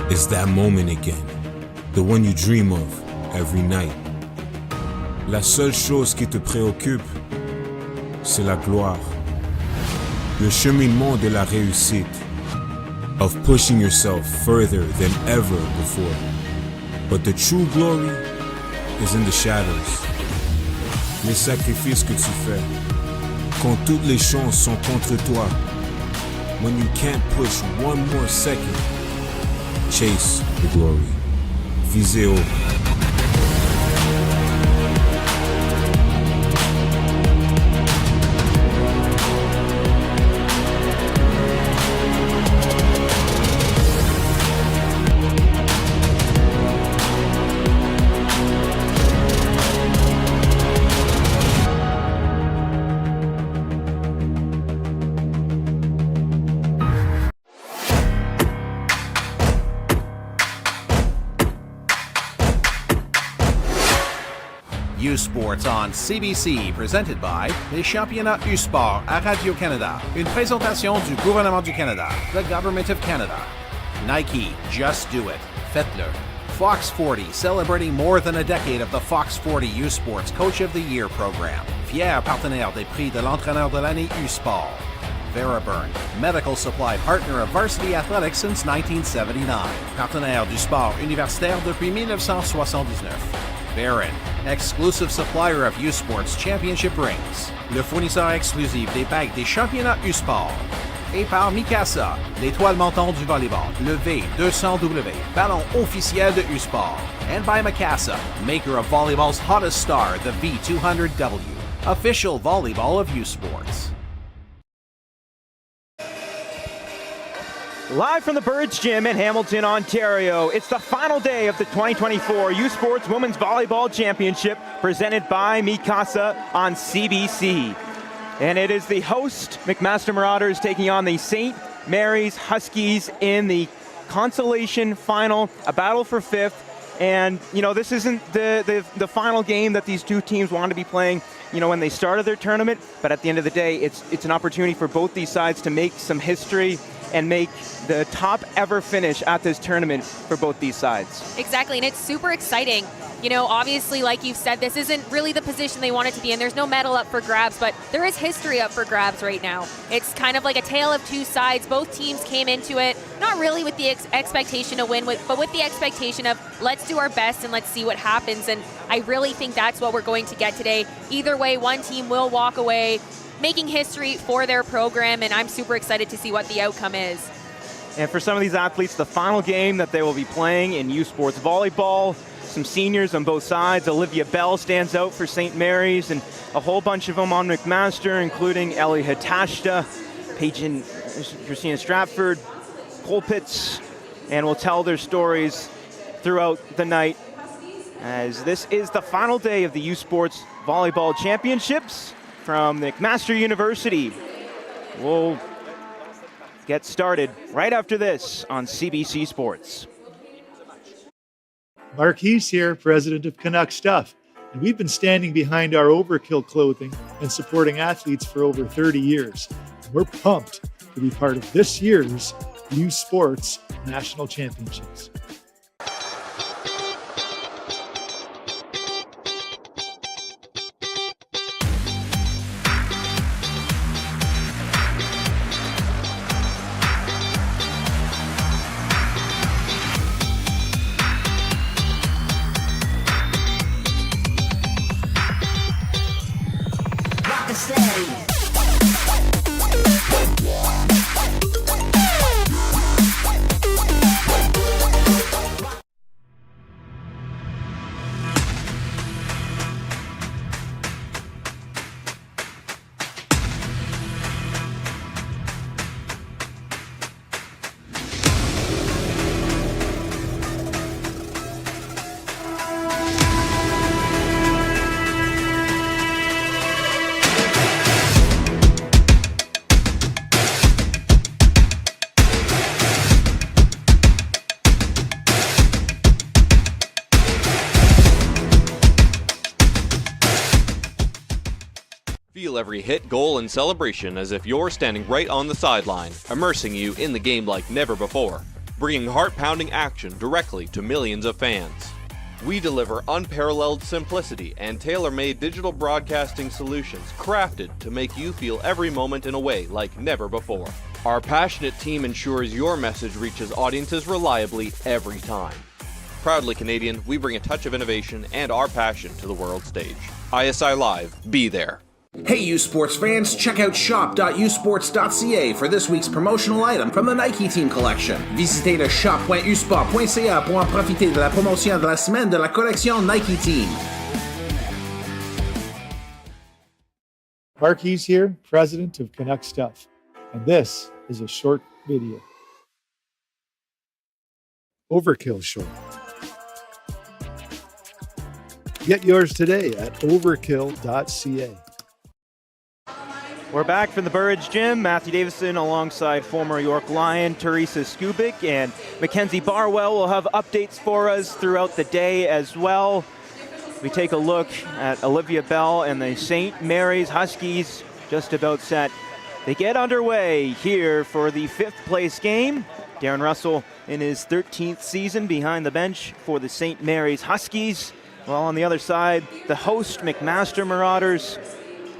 It's that moment again, the one you dream of every night. La seule chose qui te préoccupe, c'est la gloire. Le cheminement de la réussite, of pushing yourself further than ever before. But the true glory is in the shadows. Les sacrifices que tu fais, quand toutes les chances sont contre toi. When you can't push one more second, chase the glory. Visez haut. U-Sports on CBC, presented by les championnats U-Sport à Radio-Canada. Une présentation du gouvernement du Canada, the Government of Canada. Nike, just do it. Faites-le. Fox 40, celebrating more than a decade of the Fox 40 U-Sports Coach of the Year program. Fier partenaire des prix de l'entraîneur de l'année U-Sport. Veriburn, medical supply partner of varsity athletics since 1979. Partenaire du sport universitaire depuis 1979. Barron, exclusive supplier of U-Sports Championship rings. Le fournisseur exclusif des bagues des championnats U-Sport. Et par McMaster, l'étoile montante du volleyball, le V200W, ballon officiel de U-Sport. And by McMaster, maker of volleyball's hottest star, the V200W, official volleyball of U-Sports. Live from the Burridge Gym in Hamilton, Ontario, it's the final day of the 2024 U-Sports Women's Volleyball Championship presented by McMaster on CBC. And it is the host, McMaster Marauders, taking on the St. Mary's Huskies in the Consolation final, a battle for fifth. And, you know, this isn't the final game that these two teams want to be playing, you know, when they started their tournament. But at the end of the day, it's an opportunity for both these sides to make some history and make the top ever finish at this tournament for both these sides. Exactly, and it's super exciting. You know, obviously, like you've said, this isn't really the position they wanted to be in. There's no medal up for grabs, but there is history up for grabs right now. It's kind of like a tale of two sides. Both teams came into it, not really with the expectation to win, but with the expectation of let's do our best and let's see what happens. And I really think that's what we're going to get today. Either way, one team will walk away making history for their program, and I'm super excited to see what the outcome is. And for some of these athletes, the final game that they will be playing in U-Sports Volleyball, some seniors on both sides. Olivia Bell stands out for St. Mary's, and a whole bunch of them on McMaster, including Ellie Hatashta, Paige Christina Stratford, Colpitts, and will tell their stories throughout the night, as this is the final day of the U-Sports Volleyball Championships from McMaster University. We'll get started right after this on CBC Sports. Mark Hees here, president of Canuck Stuff, and we've been standing behind our Overkill clothing and supporting athletes for over 30 years. And we're pumped to be part of this year's U Sports National Championships. Feel every hit, goal, and celebration as if you're standing right on the sideline, immersing you in the game like never before. bringing heart-pounding action directly to millions of fans. We deliver unparalleled simplicity and tailor-made digital broadcasting solutions crafted to make you feel every moment in a way like never before. Our passionate team ensures your message reaches audiences reliably every time. Proudly Canadian, we bring a touch of innovation and our passion to the world stage. ISI Live, be there. Hey U Sports fans, check out shop.usports.ca for this week's promotional item from the Nike Team Collection. Visitez le shop.usport.ca pour en profiter de la promotion de la semaine de la collection Nike Team. Marquis here, president of Canuck Stuff, and this is a short video. Overkill Short. Get yours today at overkill.ca. We're back from the Burridge Gym. Matthew Davison alongside former York Lion Teresa Skubik, and Mackenzie Barwell will have updates for us throughout the day as well. We take a look at Olivia Bell and the St. Mary's Huskies just about set. They get underway here for the 5th place game. Darren Russell in his 13th season behind the bench for the St. Mary's Huskies. While on the other side, the host McMaster Marauders,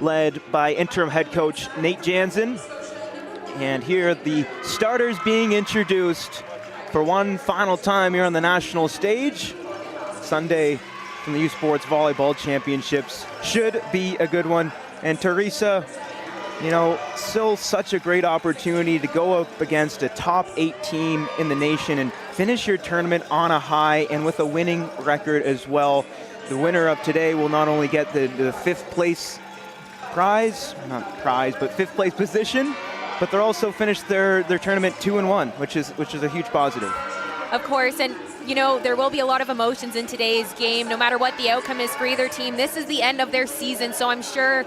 led by interim head coach Nate Jansen. And here the starters being introduced for one final time here on the national stage. Sunday from the U Sports Volleyball Championships should be a good one. And Teresa, you know, still such a great opportunity to go up against a top 8 team in the nation and finish your tournament on a high and with a winning record as well. The winner of today will not only get the 5th place prize, not prize, but 5th place position, but they'll also finish their tournament 2-1, which is a huge positive. Of course, and you know, there will be a lot of emotions in today's game, no matter what the outcome is for either team. This is the end of their season, so I'm sure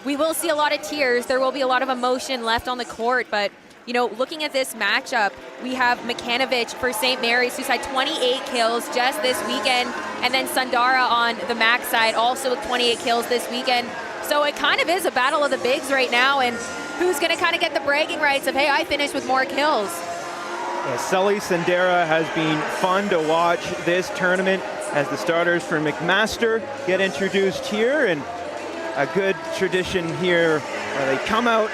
we will see a lot of tears. There will be a lot of emotion left on the court, but you know, looking at this matchup, we have Makanovich for St. Mary's, who's had 28 kills just this weekend, and then Sundara on the Mac side, also with 28 kills this weekend. So it kind of is a battle of the bigs right now, and who's going to kind of get the bragging rights of, hey, I finished with more kills. Yeah, Sully Sundara has been fun to watch this tournament as the starters for McMaster get introduced here, and a good tradition here where they come out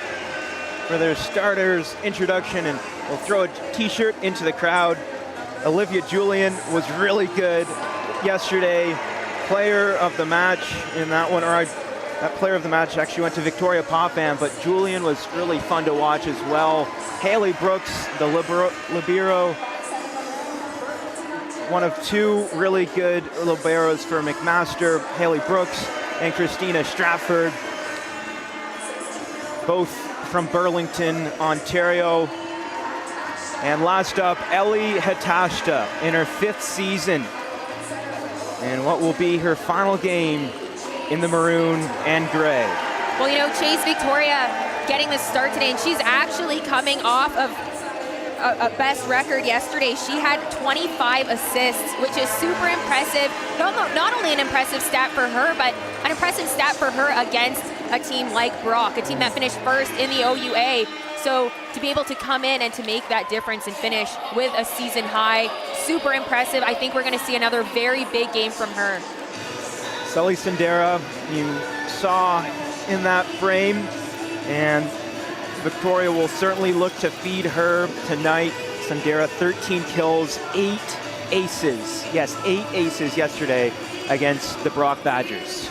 for their starters introduction and will throw a t-shirt into the crowd. Olivia Julian was really good yesterday. Player of the match in that one, that player of the match actually went to Victoria Popham, but Julian was really fun to watch as well. Haley Brooks, the libero, one of 2 really good liberos for McMaster, Haley Brooks and Christina Stratford, both from Burlington, Ontario. And last up, Ellie Hatashta in her 5th season, and what will be her final game in the maroon and gray. Well, you know, Chase Victoria getting the start today, and she's actually coming off of a best record yesterday. She had 25 assists, which is super impressive. Not only an impressive stat for her, but an impressive stat for her against a team like Brock, a team that finished 1st in the OUA. So to be able to come in and to make that difference and finish with a season high, super impressive. I think we're going to see another very big game from her. Sully Sundara, you saw in that frame, and Victoria will certainly look to feed her tonight. Sundara, 13 kills, 8 aces. Yes, 8 aces yesterday against the Brock Badgers.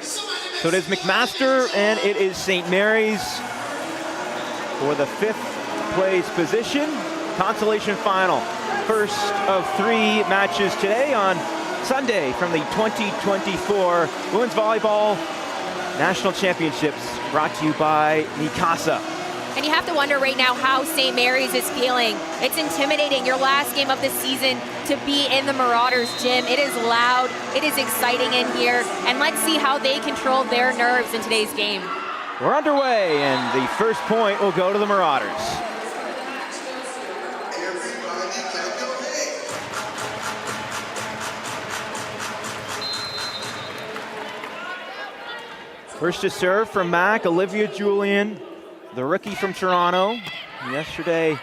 So it is McMaster and it is St. Mary's for the 5th place position. Consolation final. First of 3 matches today on Sunday from the 2024 Women's Volleyball National Championships, brought to you by Mikasa. And you have to wonder right now how St. Mary's is feeling. It's intimidating, your last game of the season, to be in the Marauders gym. It is loud, it is exciting in here, and let's see how they control their nerves in today's game. We're underway, and the first point will go to the Marauders. First to serve from Mac, Olivia Julian, the rookie from Toronto. Yesterday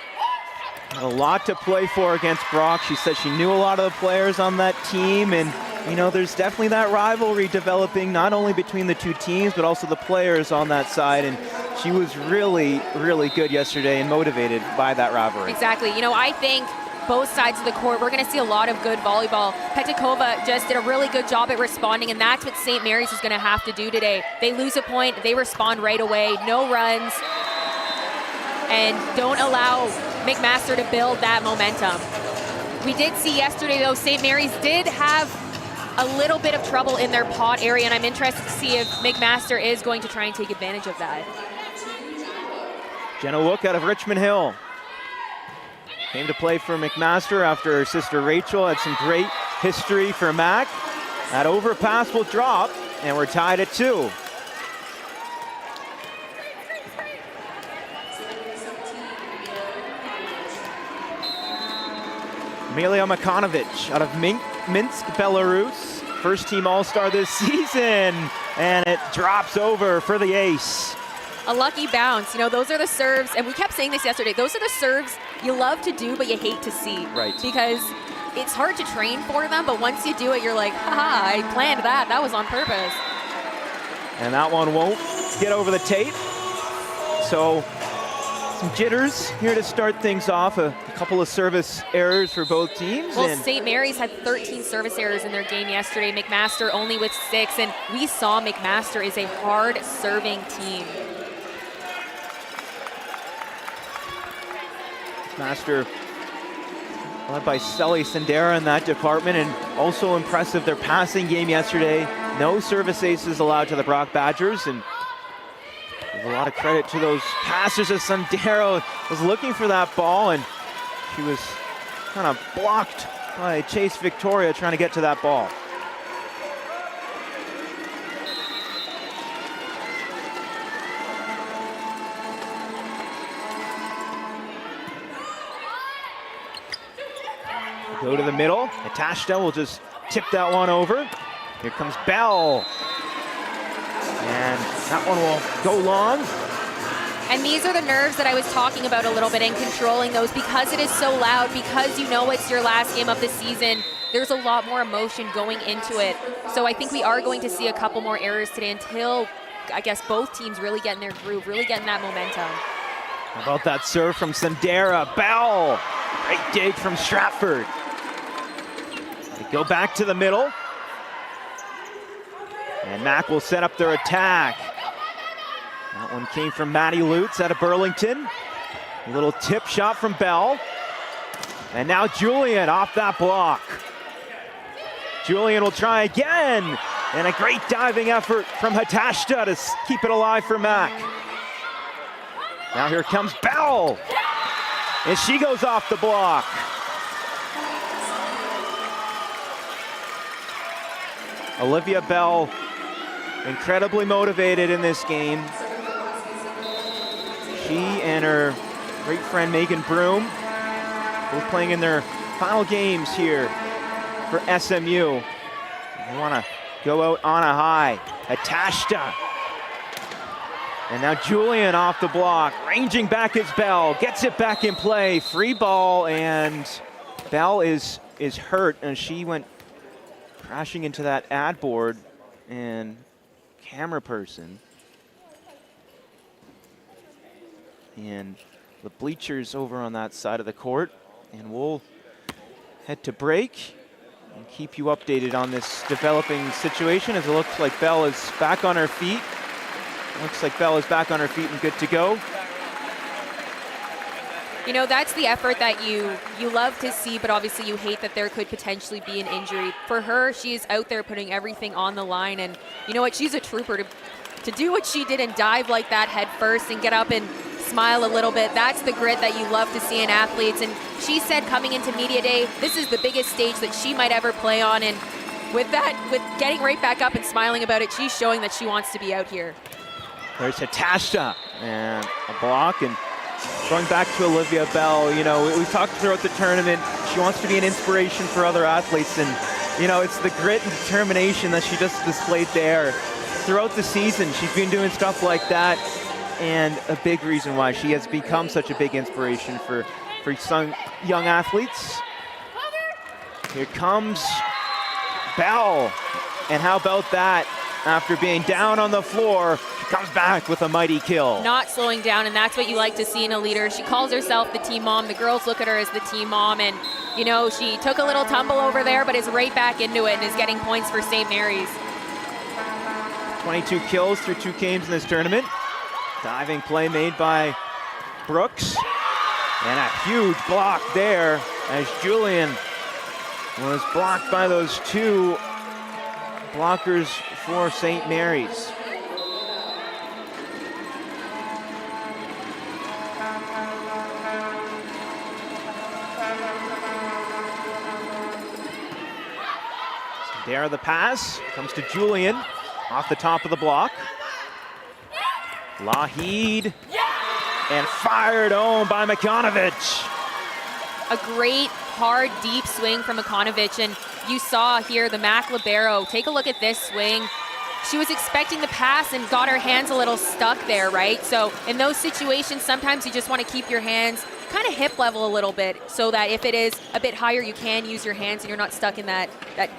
Had a lot to play for against Brock. She said she knew a lot of the players on that team, and you know, there's definitely that rivalry developing, not only between the two teams, but also the players on that side. And she was really, really good yesterday and motivated by that rivalry. Exactly. You know, I think both sides of the court, we're going to see a lot of good volleyball. Petikova just did a really good job at responding, and that's what St. Mary's is going to have to do today. They lose a point, they respond right away, no runs, and don't allow McMaster to build that momentum. We did see yesterday, though, St. Mary's did have a little bit of trouble in their pod area, and I'm interested to see if McMaster is going to try and take advantage of that. Jenna Wook out of Richmond Hill came to play for McMaster after her sister Rachel had some great history for Mac. That overpass will drop, and we're tied at 2. Amelia Makanovic out of Minsk, Belarus. First team All-Star this season, and it drops over for the ace. A lucky bounce. You know, those are the serves, and we kept saying this yesterday, those are the serves you love to do, but you hate to see. Right. Because it's hard to train for them, but once you do it, you're like, haha, I planned that. That was on purpose. And that one won't get over the tape. So some jitters here to start things off. A couple of service errors for both teams. Well, St. Mary's had 13 service errors in their game yesterday. McMaster only with 6, and we saw McMaster is a hard serving team. McMaster led by Sally Sandera in that department, and also impressive their passing game yesterday. No service aces allowed to the Brock Badgers, and there's a lot of credit to those passers as Sandera was looking for that ball, and she was kind of blocked by Chase Victoria trying to get to that ball. Go to the middle. Natashta will just tip that one over. Here comes Bell. And that one will go long. And these are the nerves that I was talking about a little bit, and controlling those because it is so loud, because you know it's your last game of the season. There's a lot more emotion going into it. So I think we are going to see a couple more errors today until, I guess, both teams really get in their groove, really getting that momentum. How about that serve from Sandera? Bell. Great dig from Stratford. They go back to the middle. And Mac will set up their attack. That one came from Maddie Lutz out of Burlington. A little tip shot from Bell. And now Julian off that block. Julian will try again. And a great diving effort from Hatashta to keep it alive for Mac. Now here comes Bell. And she goes off the block. Olivia Bell, incredibly motivated in this game. She and her great friend Megan Broom, both playing in their final games here for SMU. They want to go out on a high. Hatashta. And now Julian off the block, ranging back is Bell, gets it back in play, free ball, and Bell is hurt, and she went crashing into that ad board and camera person. And the bleachers over on that side of the court, and we'll head to break and keep you updated on this developing situation as it looks like Bell is back on her feet. Looks like Bell is back on her feet and good to go. You know, that's the effort that you love to see, but obviously you hate that there could potentially be an injury. For her, she's out there putting everything on the line, and you know what, she's a trooper to do what she did and dive like that head first and get up and smile a little bit. That's the grit that you love to see in athletes, and she said coming into media day, this is the biggest stage that she might ever play on, and with that, with getting right back up and smiling about it, she's showing that she wants to be out here. There's Hatashta and a block, and going back to Olivia Bell, you know, we've talked throughout the tournament, she wants to be an inspiration for other athletes, and you know, it's the grit and determination that she just displayed there. Throughout the season, she's been doing stuff like that, and a big reason why she has become such a big inspiration for for some young athletes. Here comes Bell. And how about that? After being down on the floor, she comes back with a mighty kill. Not slowing down, and that's what you like to see in a leader. She calls herself the team mom. The girls look at her as the team mom, and you know, she took a little tumble over there, but is right back into it and is getting points for St. Mary's. 22 kills through 2 games in this tournament. Diving play made by Brooks. And a huge block there as Julian was blocked by those 2 blockers for St. Mary's. There the pass comes to Julian off the top of the block. Lahid and fired home by Makanovich. A great, hard, deep swing from Makanovich, and you saw here the Mac libero. Take a look at this swing. She was expecting the pass and got her hands a little stuck there, right? So in those situations, sometimes you just want to keep your hands kind of hip level a little bit so that if it is a bit higher, you can use your hands and you're not stuck in that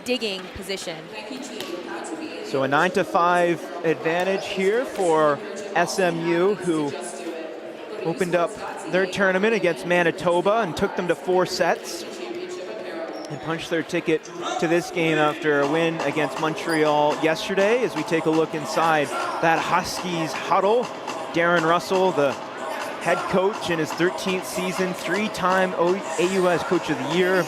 digging position. So a 9-5 advantage here for SMU, who opened up their tournament against Manitoba and took them to 4 sets and punched their ticket to this game after a win against Montreal yesterday. As we take a look inside that Huskies huddle, Darren Russell, the head coach in his 13th season, 3-time AUS Coach of the Year,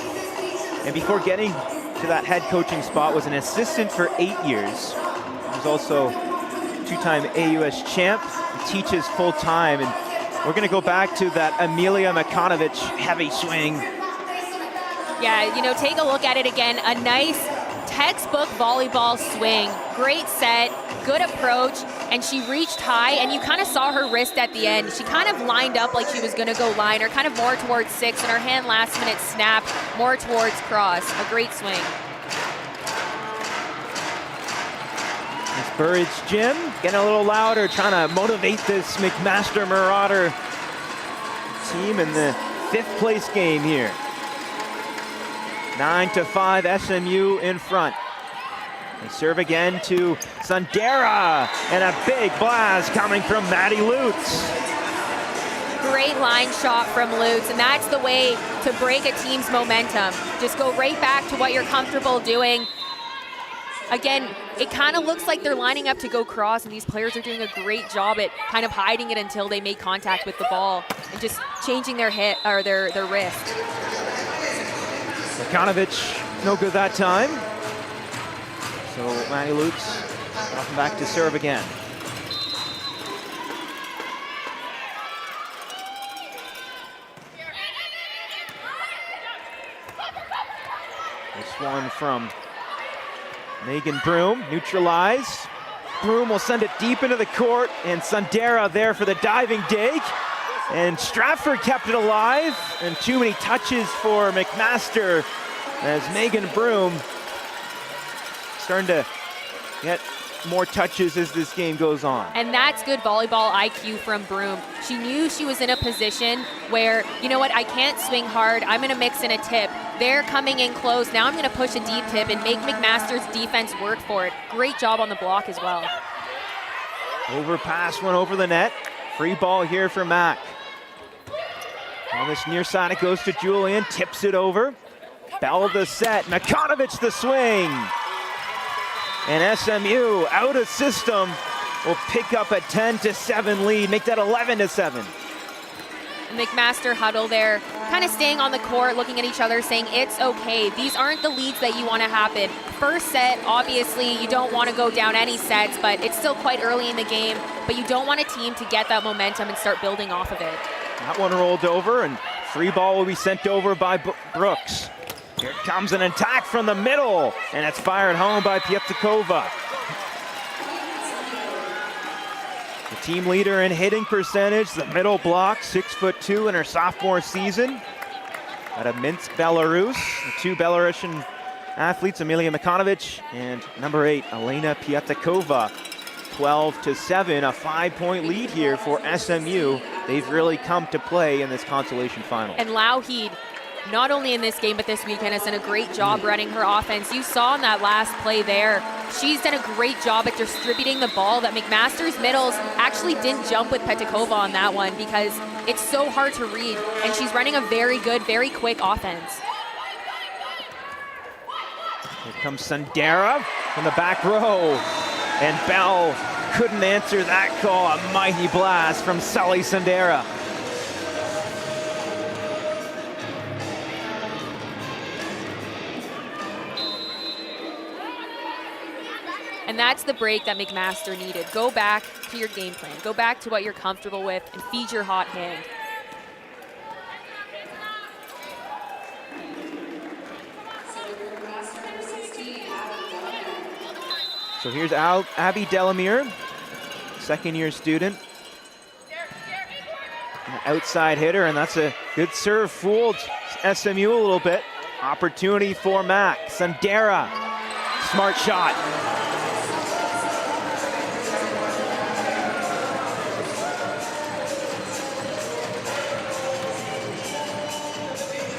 and before getting to that head coaching spot was an assistant for 8 years. He was also 2-time AUS champ, he teaches full-time, and we're gonna go back to that Amelia Makanovich heavy swing. Yeah, you know, take a look at it again. A nice textbook volleyball swing. Great set, good approach, and she reached high, and you kind of saw her wrist at the end. She kind of lined up like she was going to go line, or kind of more towards 6, and her hand last minute snapped more towards cross. A great swing. It's Burridge Gym getting a little louder, trying to motivate this McMaster Marauder team in the 5th place game here. 9-5 SMU in front. They serve again to Sundara, and a big blast coming from Maddie Lutz. Great line shot from Lutz, and that's the way to break a team's momentum. Just go right back to what you're comfortable doing. Again, it kind of looks like they're lining up to go cross, and these players are doing a great job at kind of hiding it until they make contact with the ball and just changing their hit or their wrist. Makanovich, no good that time. So Maddie Lutz dropping back to serve again. This one from Megan Broom, neutralized. Broom will send it deep into the court, and Sundara there for the diving dig. And Stratford kept it alive, and too many touches for McMaster as Megan Broom starting to get more touches as this game goes on. And that's good volleyball IQ from Broom. She knew she was in a position where, you know what, I can't swing hard, I'm gonna mix in a tip. They're coming in close, now I'm gonna push a deep tip and make McMaster's defense work for it. Great job on the block as well. Overpass went over the net. Free ball here for Mac. On this near side, it goes to Julian, tips it over. Bell the set, Makanovich the swing. And SMU out of system will pick up a 10-7 lead, make that 11-7. McMaster huddle there, kind of staying on the court, looking at each other, saying it's okay. These aren't the leads that you want to happen. First set, obviously, you don't want to go down any sets, but it's still quite early in the game. But you don't want a team to get that momentum and start building off of it. That one rolled over, and free ball will be sent over by Brooks. Here comes an attack from the middle, and it's fired home by Pieptikova. The team leader in hitting percentage, the middle block, 6'2" in her sophomore season. Out of Minsk, Belarus, the 2 Belarusian athletes, Amelia Makanovich and number 8, Elena Pieptikova. 12-7, a 5-point lead here for SMU. They've really come to play in this consolation final. And Lougheed, not only in this game but this weekend, has done a great job running her offense. You saw in that last play there, she's done a great job at distributing the ball. That McMaster's middles actually didn't jump with Petikova on that one because it's so hard to read, and she's running a very good, very quick offense. Here comes Sundara from the back row, and Bell couldn't answer that call. A mighty blast from Sully Sundara. And that's the break that McMaster needed. Go back to your game plan. Go back to what you're comfortable with and feed your hot hand. So here's Abby Delamere, second-year student. An outside hitter, and that's a good serve. Fooled SMU a little bit. Opportunity for Mac. Sundara, smart shot.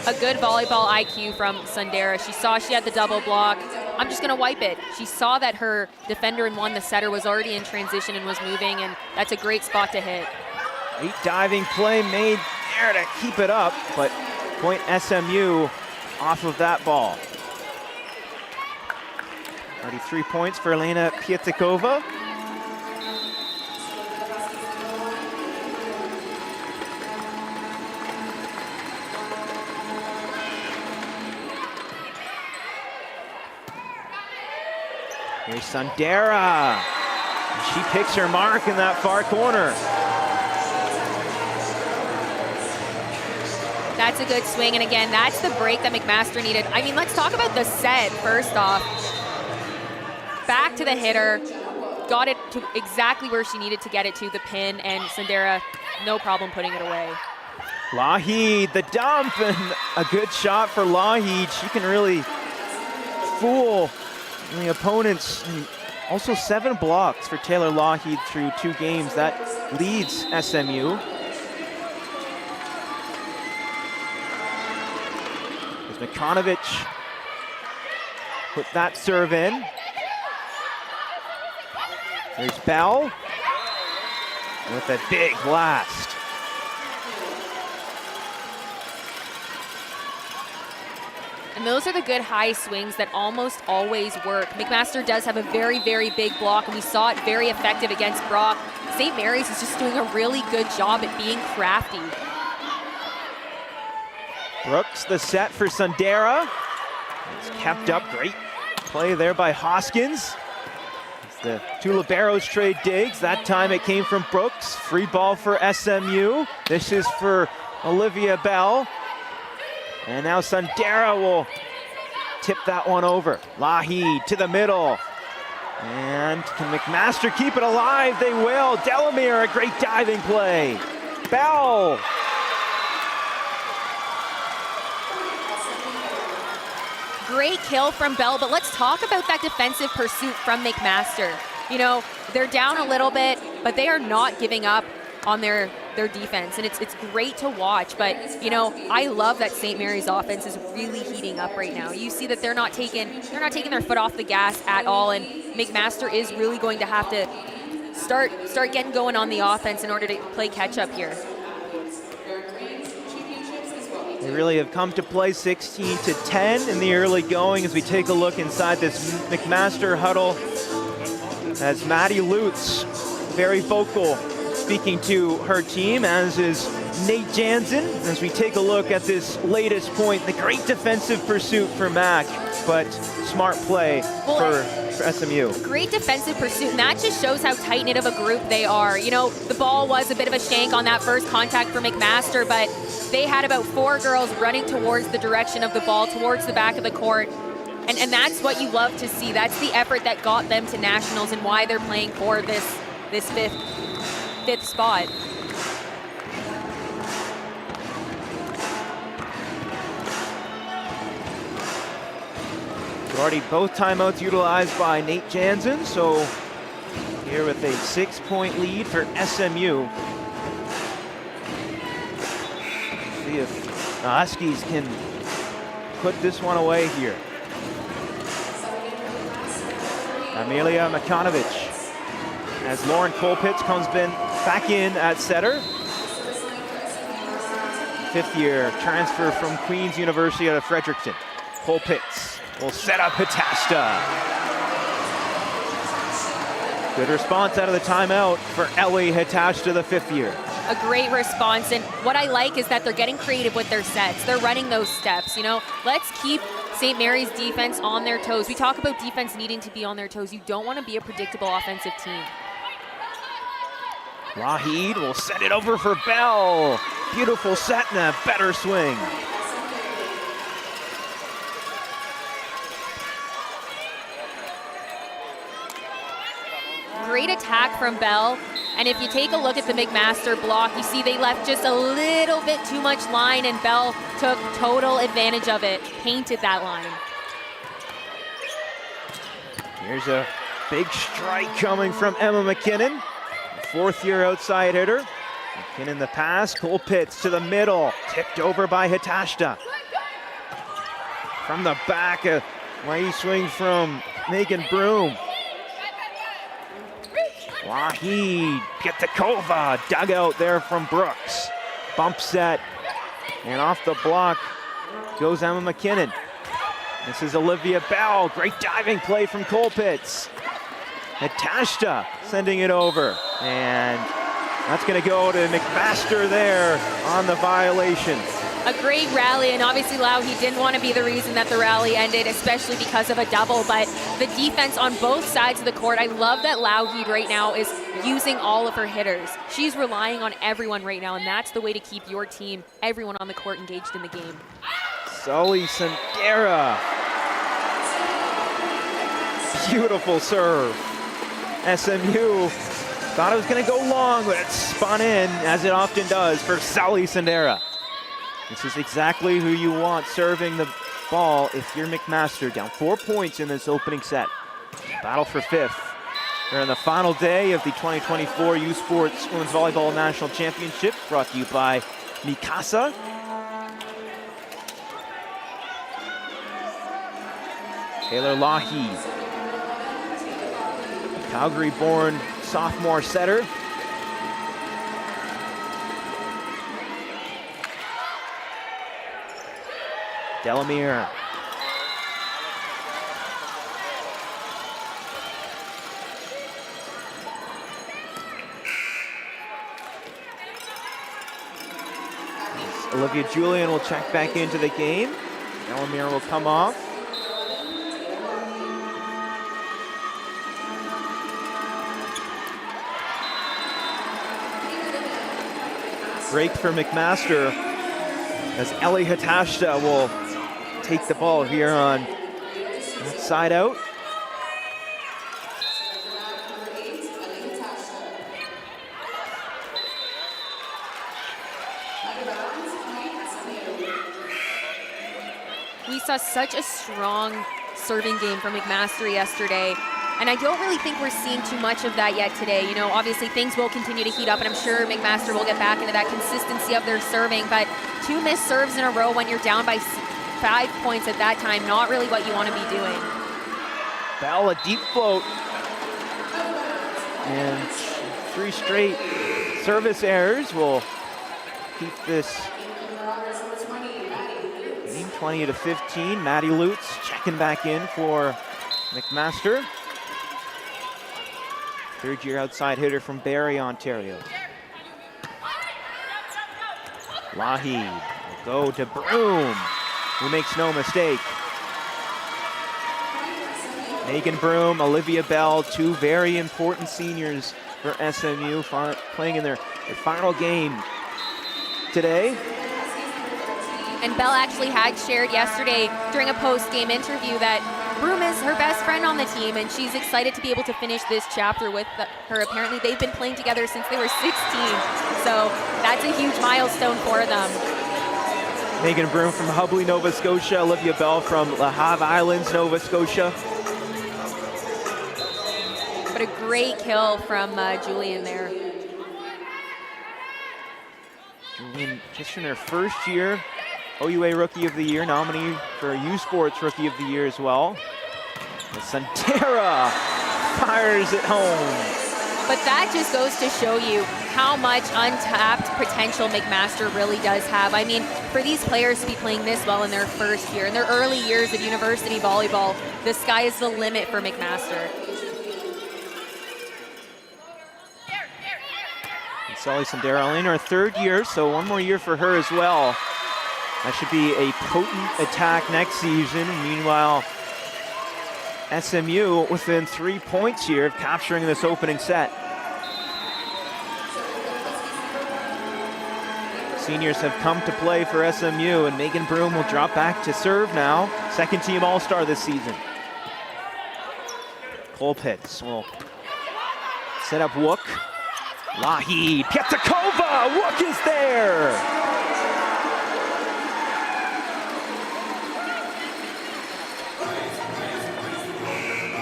A good volleyball IQ from Sundara. She saw she had the double block. I'm just going to wipe it. She saw that her defender and one, the setter, was already in transition and was moving, and that's a great spot to hit. Great diving play made there to keep it up, but point SMU off of that ball. Already 3 points for Elena Pietikova. Here's Sundara. She picks her mark in that far corner. That's a good swing, and again, that's the break that McMaster needed. I mean, let's talk about the set first off. Back to the hitter, got it to exactly where she needed to get it to, the pin, and Sundara, no problem putting it away. Lougheed, the dump, and a good shot for Lougheed. She can really fool the opponents. And also 7 blocks for Taylor Lougheed through 2 games. That leads SMU. As Mikonovic put that serve in. There's Bell with a big blast. And those are the good high swings that almost always work. McMaster does have a very, very big block, and we saw it very effective against Brock. St. Mary's is just doing a really good job at being crafty. Brooks, the set for Sundara. It's kept up. Great play there by Hoskins. As the 2 liberos trade digs. That time it came from Brooks. Free ball for SMU. This is for Olivia Bell. And now Sundara will tip that one over. Lougheed to the middle. And can McMaster keep it alive? They will. Delamere, a great diving play. Bell. Great kill from Bell, but let's talk about that defensive pursuit from McMaster. You know, they're down a little bit, but they are not giving up on their defense, and it's great to watch. But you know, I love that St. Mary's offense is really heating up right now. You see that they're not taking their foot off the gas at all, and McMaster is really going to have to start getting going on the offense in order to play catch up here. They really have come to play 16-10 in the early going. As we take a look inside this McMaster huddle, as Maddie Lutz, very vocal, speaking to her team, as is Nate Jansen, as we take a look at this latest point. The great defensive pursuit for Mac, but smart play for SMU. Great defensive pursuit, and that just shows how tight-knit of a group they are. You know, the ball was a bit of a shank on that first contact for McMaster, but they had about 4 girls running towards the direction of the ball, towards the back of the court. And that's what you love to see. That's the effort that got them to nationals and why they're playing for this fifth spot. Already both timeouts utilized by Nate Jansen, so here with a 6-point lead for SMU. See if the Huskies can put this one away here. Amelia Makanovic as Lauren Kolpitz comes back in at setter. Fifth-year transfer from Queen's University out of Fredericton. Kolpitz will set up Hitashta. Good response out of the timeout for Ellie Hitashta, the fifth year. A great response, and what I like is that they're getting creative with their sets. They're running those steps, you know. Let's keep St. Mary's defense on their toes. We talk about defense needing to be on their toes. You don't want to be a predictable offensive team. Lahid will set it over for Bell. Beautiful set and a better swing. Great attack from Bell. And if you take a look at the McMaster block, you see they left just a little bit too much line, and Bell took total advantage of it, painted that line. Here's a big strike coming from Emma McKinnon, fourth-year outside hitter. McKinnon the pass, Kolpitz to the middle, tipped over by Hitashta. From the back, a mighty swing from Megan Broom. Lahid, Pietkova, dug out there from Brooks. Bump set, and off the block goes Emma McKinnon. This is Olivia Bell, great diving play from Kolpitz. Hitashta sending it over, and that's gonna go to McMaster there on the violation. A great rally, and obviously Lahid didn't want to be the reason that the rally ended, especially because of a double, but the defense on both sides of the court, I love that Lahid right now is using all of her hitters. She's relying on everyone right now, and that's the way to keep your team, everyone on the court, engaged in the game. Sully Sandera. Beautiful serve. SMU thought it was going to go long, but it spun in, as it often does, for Sully Sandera. This is exactly who you want serving the ball if you're McMaster. Down 4 points in this opening set. Battle for fifth. We're on the final day of the 2024 U Sports Women's Volleyball National Championship, brought to you by Mikasa. Taylor Lahid, Calgary-born sophomore setter. Delamere. Olivia Julian will check back into the game. Delamere will come off. Break for McMaster as Ellie Hitashta will take the ball here on that side out. We saw such a strong serving game from McMaster yesterday, and I don't really think we're seeing too much of that yet today. You know, obviously things will continue to heat up, and I'm sure McMaster will get back into that consistency of their serving, but 2 missed serves in a row when you're down by 5 points at that time, not really what you want to be doing. Bell, a deep float. And 3 straight service errors will keep this game 20-15. Maddie Lutz checking back in for McMaster. Third-year outside hitter from Barrie, Ontario. Lahid will go to Broom, who makes no mistake. Megan Broom, Olivia Bell, 2 very important seniors for SMU, playing in their final game today. And Bell actually had shared yesterday during a post-game interview that Broom is her best friend on the team, and she's excited to be able to finish this chapter with her. Apparently they've been playing together since they were 16, so that's a huge milestone for them. Megan Broom from Hubley, Nova Scotia. Olivia Bell from Le Havre Islands, Nova Scotia. But but a great kill from Julian there. Julian just in her first year, OUA Rookie of the Year, nominee for U Sports Rookie of the Year as well. And Santera fires it home. But that just goes to show you how much untapped potential McMaster really does have. I mean, for these players to be playing this well in their first year, in their early years of university volleyball, the sky is the limit for McMaster. And Sully Sandera only in her third year, so one more year for her as well. That should be a potent attack next season. Meanwhile, SMU within 3 points here of capturing this opening set. Seniors have come to play for SMU, and Megan Broom will drop back to serve now. Second team All-Star this season. Colpitz will set up Wook. Lahid, Pietkova, Wook is there!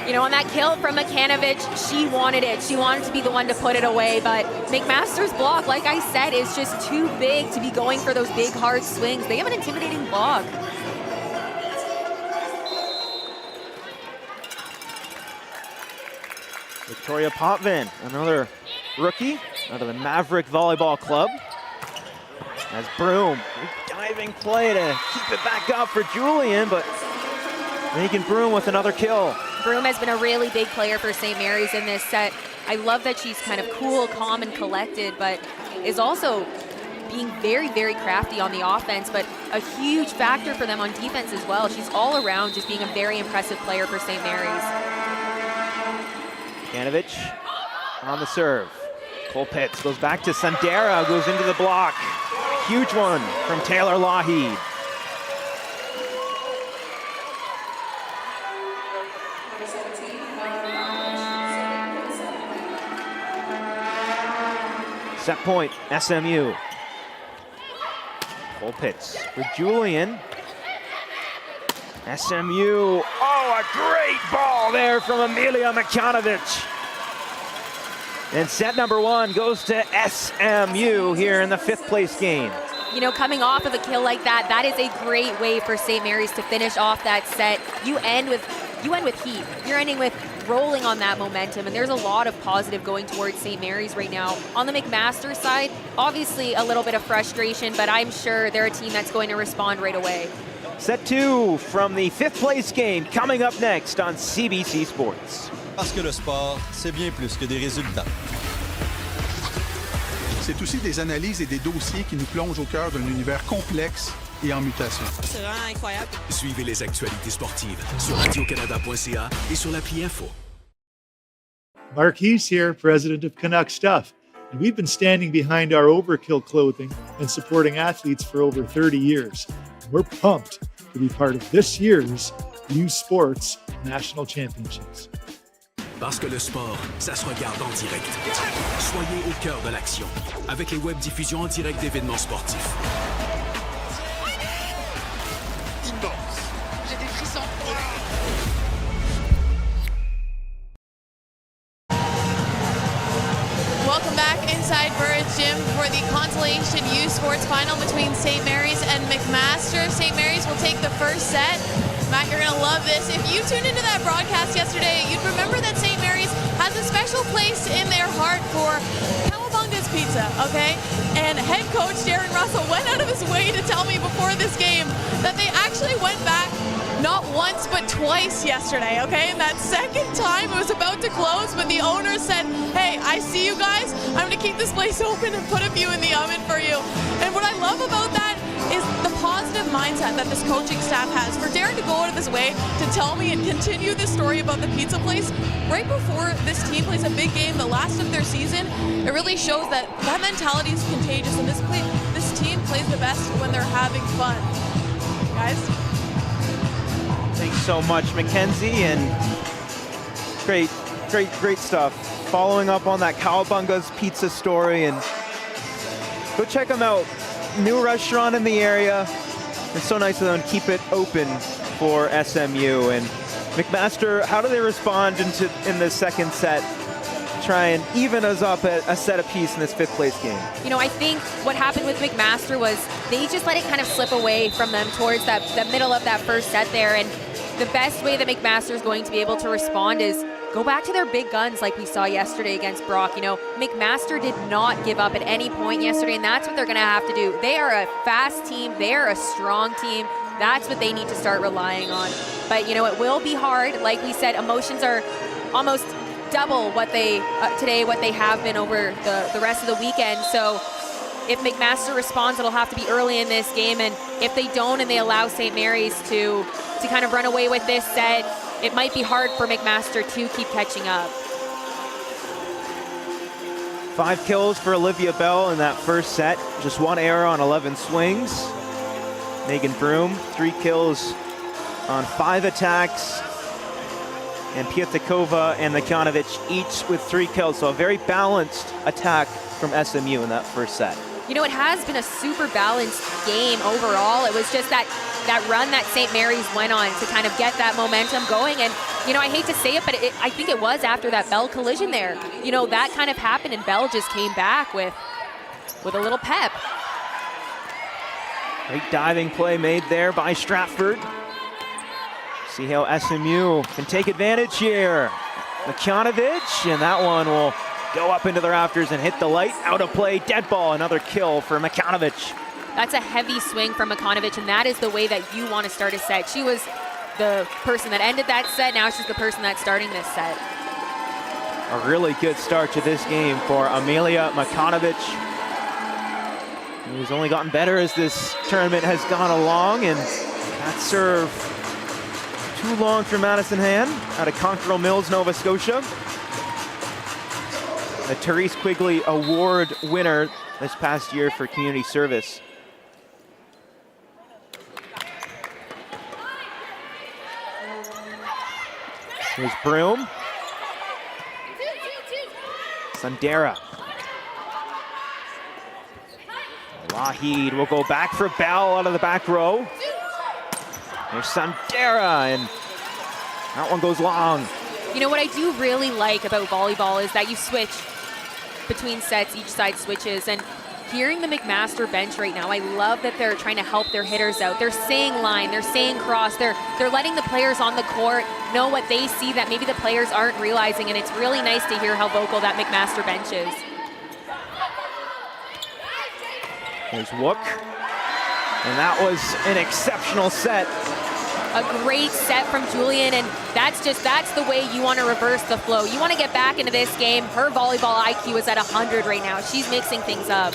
You know, on that kill from Makanovich, she wanted it. She wanted to be the one to put it away, but McMaster's block, like I said, is just too big to be going for those big, hard swings. They have an intimidating block. Victoria Potvin, another rookie out of the Maverick Volleyball Club. As Broom, diving play to keep it back up for Julian, but Megan Broom with another kill. Broom has been a really big player for St. Mary's in this set. I love that she's kind of cool, calm, and collected, but is also being very, very crafty on the offense, but a huge factor for them on defense as well. She's all around just being a very impressive player for St. Mary's. Kanovich on the serve. Colpitz goes back to Sandera, goes into the block. Huge one from Taylor Lahid. Set point, SMU. Colpitz for Julian. SMU, oh, a great ball there from Amelia Makanovich. And set number one goes to SMU here in the fifth place game. You know, coming off of a kill like that, that is a great way for St. Mary's to finish off that set. You end with heat. You're ending with rolling on that momentum, and there's a lot of positive going towards St. Mary's right now. On the McMaster side, obviously a little bit of frustration, but I'm sure they're a team that's going to respond right away. Set two from the fifth place game coming up next on CBC Sports. Parce que le sport, c'est bien plus que des résultats. C'est aussi des analyses et des dossiers qui nous plongent au cœur d'un univers complexe et en mutation. C'est vraiment incroyable. Suivez les actualités sportives sur radiocanada.ca et sur l'appli Info. Mark Hees here, president of Canuck Stuff. And we've been standing behind our Overkill clothing and supporting athletes for over 30 years. And we're pumped to be part of this year's U Sports National Championships. Parce que le sport, ça se regarde en direct. Soyez au cœur de l'action avec les web diffusions en direct d'événements sportifs. Immense. J'ai des frissons. Welcome back inside Burridge Gym for the Consolation U Sports Final between St. Mary's and McMaster. St. Mary's will take the first set. Matt, you're going to love this. If you tuned into that broadcast yesterday, you'd remember that St. Mary's has a special place in their heart for Cowabunga's Pizza, okay? And head coach Darren Russell went out of his way to tell me before this game that they actually went back not once but twice yesterday, okay? And that second time it was about to close, but the owner said, hey, I see you guys. I'm going to keep this place open and put a few in the oven for you. And what I love about that is the positive mindset that this coaching staff has. For Darren to go out of his way to tell me and continue this story about the pizza place right before this team plays a big game, the last of their season, it really shows that that mentality is contagious, and this team plays the best when they're having fun. Guys? Thanks so much, Mackenzie, and great stuff. Following up on that Cowabunga's Pizza story, and go check them out. New restaurant in the area. It's so nice of them to keep it open for SMU, and McMaster, how do they respond in the second set? Try and even us up at a set apiece in this 5th place game. You know, I think what happened with McMaster was they just let it kind of slip away from them towards that middle of that first set there. And the best way that McMaster is going to be able to respond is go back to their big guns like we saw yesterday against Brock. You know, McMaster did not give up at any point yesterday, and that's what they're going to have to do. They are a fast team. They are a strong team. That's what they need to start relying on. But, you know, it will be hard. Like we said, emotions are almost double what they today what they have been over the rest of the weekend. So if McMaster responds, it'll have to be early in this game, and if they don't and they allow St. Mary's to kind of run away with this set, it might be hard for McMaster to keep catching up. 5 kills for Olivia Bell in that first set, just 1 error on 11 swings. Megan Broom, 3 kills on 5 attacks. And Piatakova and Mikanovic each with 3 kills. So a very balanced attack from SMU in that first set. You know, it has been a super balanced game overall. It was just that run that St. Mary's went on to kind of get that momentum going. And, you know, I hate to say it, but I think it was after that Bell collision there. You know, that kind of happened, and Bell just came back with a little pep. Great diving play made there by Stratford. See how SMU can take advantage here. Mikanovic, and that one will go up into the rafters and hit the light. Out of play, dead ball, another kill for Mikanovic. That's a heavy swing from Mikanovic, and that is the way that you want to start a set. She was the person that ended that set. Now she's the person that's starting this set. A really good start to this game for Amelia Mikanovic, who's only gotten better as this tournament has gone along. And that serve too long for Madison Hand out of Cockrell Mills, Nova Scotia. The Therese Quigley Award winner this past year for community service. Here's Broom. Sandera. Waheed will go back for Bell out of the back row. There's Sandera, and that one goes long. You know what I do really like about volleyball is that you switch between sets, each side switches, and hearing the McMaster bench right now, I love that they're trying to help their hitters out. They're saying line, they're saying cross, they're letting the players on the court know what they see that maybe the players aren't realizing, and it's really nice to hear how vocal that McMaster bench is. There's Wook, and that was an exceptional set. A great set from Julian, and that's the way you want to reverse the flow. You want to get back into this game. Her volleyball IQ is at 100 right now. She's mixing things up.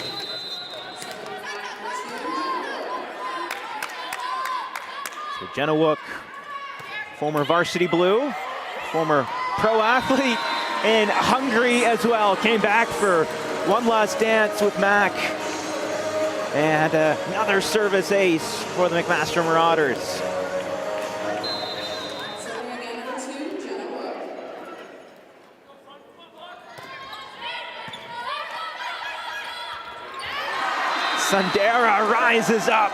So Jenna Wook, former varsity blue, former pro athlete, and hungry as well, came back for one last dance with Mac. And another service ace for the McMaster Marauders. Sandera rises up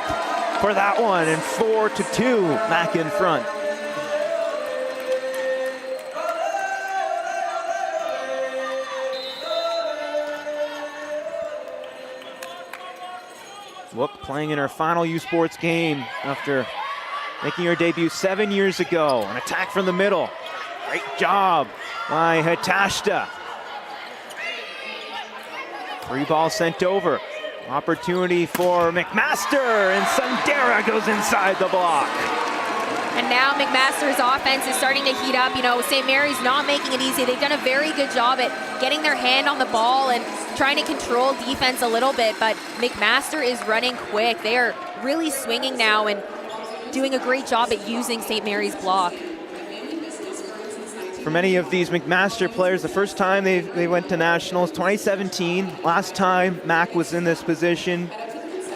for that one, and 4-2, Mac in front. Wook playing in her final U Sports game after making her debut 7 years ago. An attack from the middle. Great job by Hatashta. Free ball sent over. Opportunity for McMaster, and Sandera goes inside the block. And now McMaster's offense is starting to heat up. You know, St. Mary's not making it easy. They've done a very good job at getting their hand on the ball and trying to control defense a little bit, but McMaster is running quick. They are really swinging now and doing a great job at using St. Mary's block. For many of these McMaster players, the first time they went to nationals, 2017. Last time Mac was in this position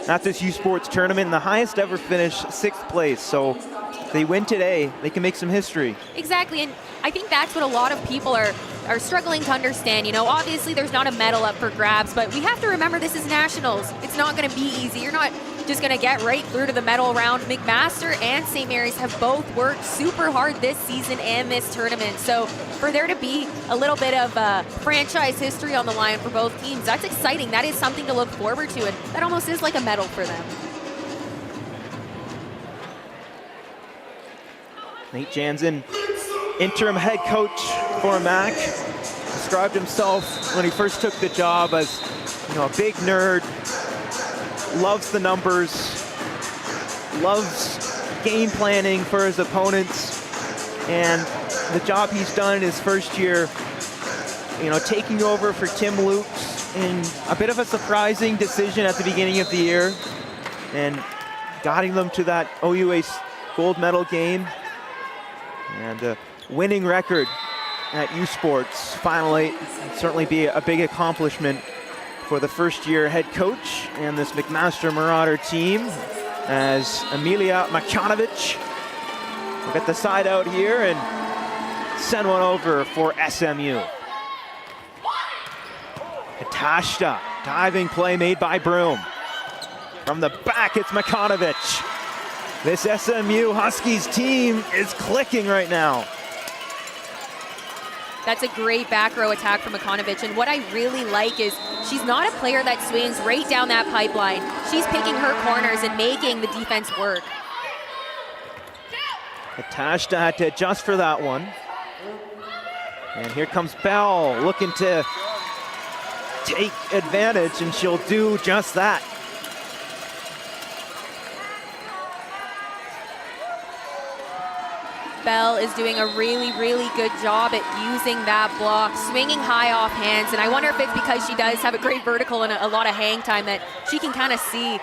at this U Sports tournament, and the highest ever finish, 6th place. So if they win today, they can make some history. Exactly, and I think that's what a lot of people are struggling to understand. You know, obviously there's not a medal up for grabs, but we have to remember this is nationals. It's not going to be easy. You're not just going to get right through to the medal round. McMaster and St. Mary's have both worked super hard this season and this tournament. So for there to be a little bit of franchise history on the line for both teams, that's exciting. That is something to look forward to, and that almost is like a medal for them. Nate Jansen, interim head coach for Mac, described himself when he first took the job as, you know, a big nerd, loves the numbers, loves game planning for his opponents, and the job he's done in his first year, you know, taking over for Tim Lukes in a bit of a surprising decision at the beginning of the year and guiding them to that OUA gold medal game and a winning record at U Sports. Finally, certainly be a big accomplishment for the first year head coach and this McMaster Marauder team, as Emilia Makanovic will get the side out here and send one over for SMU. Hatashta, diving play made by Broom. From the back, it's Makanovic. This SMU Huskies team is clicking right now. That's a great back row attack from Makanovic, and what I really like is she's not a player that swings right down that pipeline. She's picking her corners and making the defense work. Hatashta had to adjust for that one. And here comes Bell looking to take advantage, and she'll do just that. Bell is doing a really, really good job at using that block, swinging high off hands, and I wonder if it's because she does have a great vertical and a lot of hang time that she can kind of see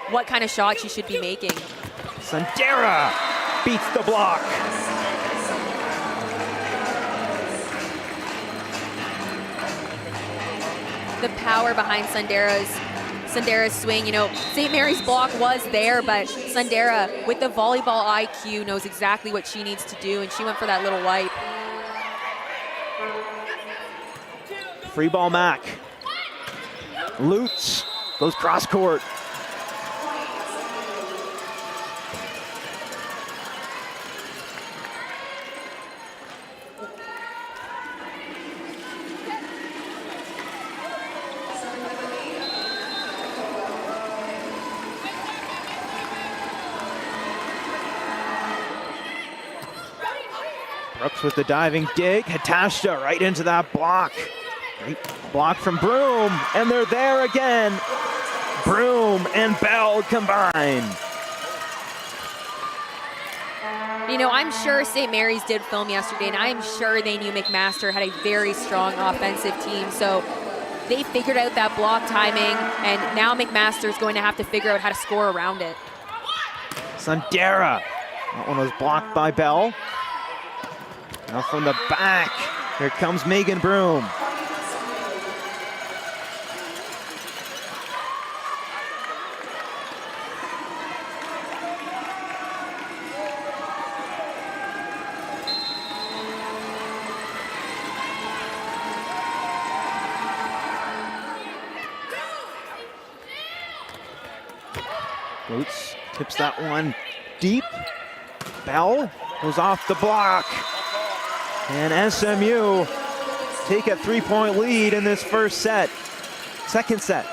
what kind of shot she should be making. Sandera beats the block. The power behind Sandera's swing. You know, St. Mary's block was there, but Sandera, with the volleyball IQ, knows exactly what she needs to do, and she went for that little wipe. Free ball Mac. Lutz goes cross court. Brooks with the diving dig. Hatashta right into that block. Great block from Broom, and they're there again. Broom and Bell combined. You know, I'm sure St. Mary's did film yesterday, and I'm sure they knew McMaster had a very strong offensive team. So they figured out that block timing, and now McMaster's going to have to figure out how to score around it. Sandera. That one was blocked by Bell. Now from the back, here comes Megan Broom. Boots tips that one deep. Bell goes off the block. And SMU take a 3-point lead in this first set. Second set.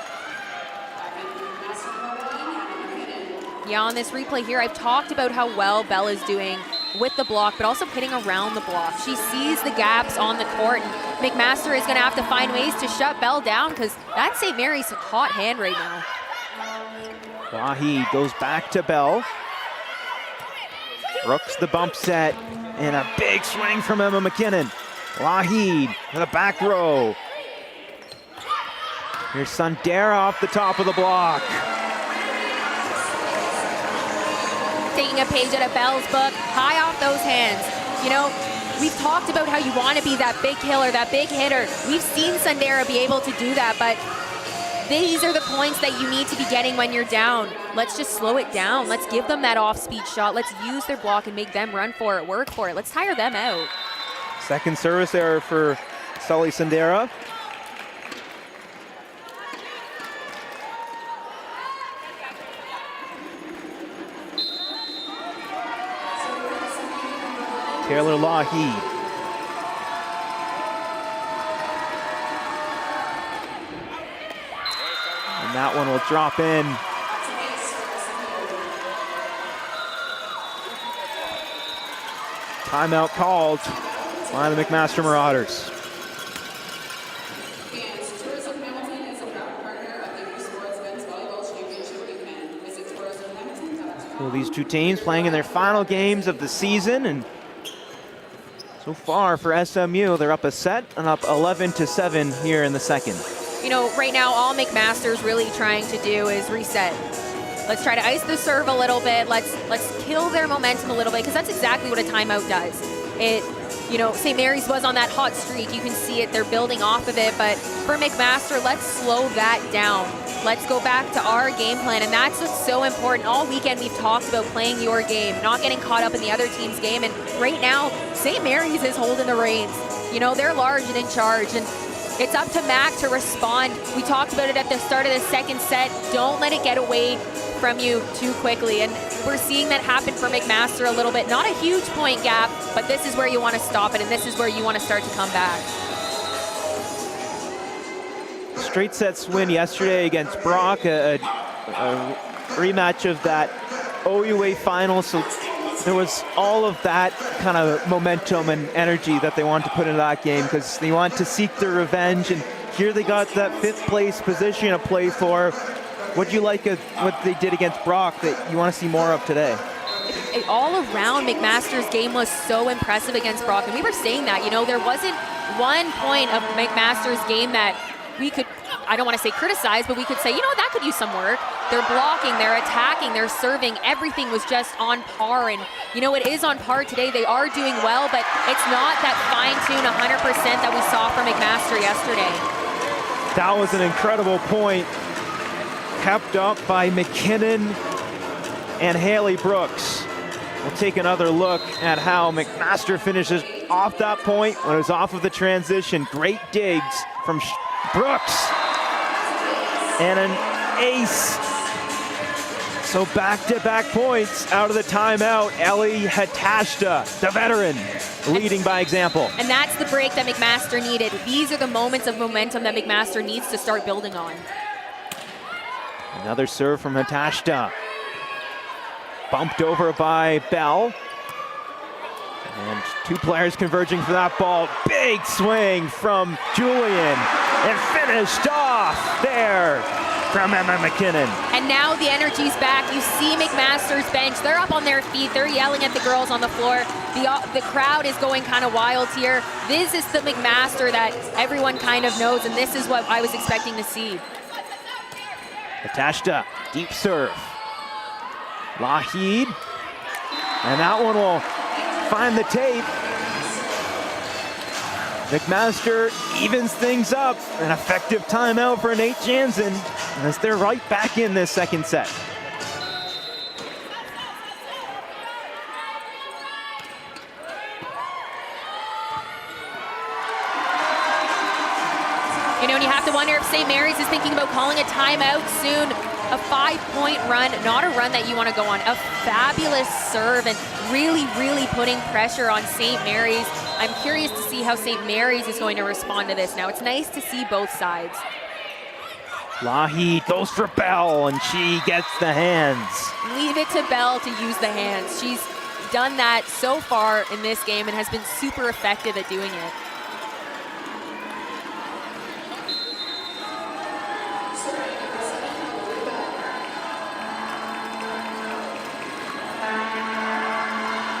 Yeah, on this replay here, I've talked about how well Bell is doing with the block, but also hitting around the block. She sees the gaps on the court, and McMaster is going to have to find ways to shut Bell down because that's St. Mary's hot hand right now. Wahi goes back to Bell. Brooks the bump set, and a big swing from Emma McKinnon. Wahi to the back row. Here's Sandera off the top of the block. Taking a page out of Bell's book, high off those hands. You know, we've talked about how you want to be that big killer, that big hitter. We've seen Sandera be able to do that, but these are the points that you need to be getting when you're down. Let's just slow it down. Let's give them that off-speed shot. Let's use their block and make them run for it, work for it. Let's tire them out. Second service error for Sully Sandera. Taylor Lougheed. And that one will drop in. Timeout called by the McMaster Marauders. Well, these two teams playing in their final games of the season, and so far for SMU, they're up a set and up 11-7 here in the second. You know, right now, all McMaster's really trying to do is reset. Let's try to ice the serve a little bit. Let's kill their momentum a little bit, because that's exactly what a timeout does. You know, St. Mary's was on that hot streak. You can see it. They're building off of it. But for McMaster, let's slow that down. Let's go back to our game plan. And that's what's so important. All weekend we've talked about playing your game, not getting caught up in the other team's game. And right now, St. Mary's is holding the reins. You know, they're large and in charge. And it's up to Mac to respond. We talked about it at the start of the second set. Don't let it get away from you too quickly. And we're seeing that happen for McMaster a little bit. Not a huge point gap, but this is where you want to stop it, and this is where you want to start to come back. Straight sets win yesterday against Brock, a rematch of that OUA final. So there was all of that kind of momentum and energy that they wanted to put into that game, because they want to seek their revenge. And here they got that 5th place position to play for. What do you like of what they did against Brock that you want to see more of today? All around, McMaster's game was so impressive against Brock. And we were saying that, you know, there wasn't one point of McMaster's game that we could, I don't want to say criticize, but we could say, you know, that could use some work. They're blocking, they're attacking, they're serving. Everything was just on par. And, you know, it is on par today. They are doing well, but it's not that fine-tuned 100% that we saw from McMaster yesterday. That was an incredible point. Kept up by McKinnon and Haley Brooks. We'll take another look at how McMaster finishes off that point when it was off of the transition. Great digs from Brooks. And an ace. So back-to-back points out of the timeout. Ellie Hatashta, the veteran, leading by example. And that's the break that McMaster needed. These are the moments of momentum that McMaster needs to start building on. Another serve from Hatashta. Bumped over by Bell. And two players converging for that ball. Big swing from Julian. And finished off there from Emma McKinnon. And now the energy's back. You see McMaster's bench. They're up on their feet. They're yelling at the girls on the floor. The crowd is going kind of wild here. This is the McMaster that everyone kind of knows, and this is what I was expecting to see. Hatashta, deep serve. Lougheed. And that one will find the tape. McMaster evens things up. An effective timeout for Nate Jansen as they're right back in this second set. You know, and you have to wonder if St. Mary's is thinking about calling a timeout soon. A 5-point run, not a run that you want to go on. A fabulous serve and really, really putting pressure on St. Mary's. I'm curious to see how St. Mary's is going to respond to this. Now, it's nice to see both sides. Lougheed goes for Bell, and she gets the hands. Leave it to Bell to use the hands. She's done that so far in this game and has been super effective at doing it.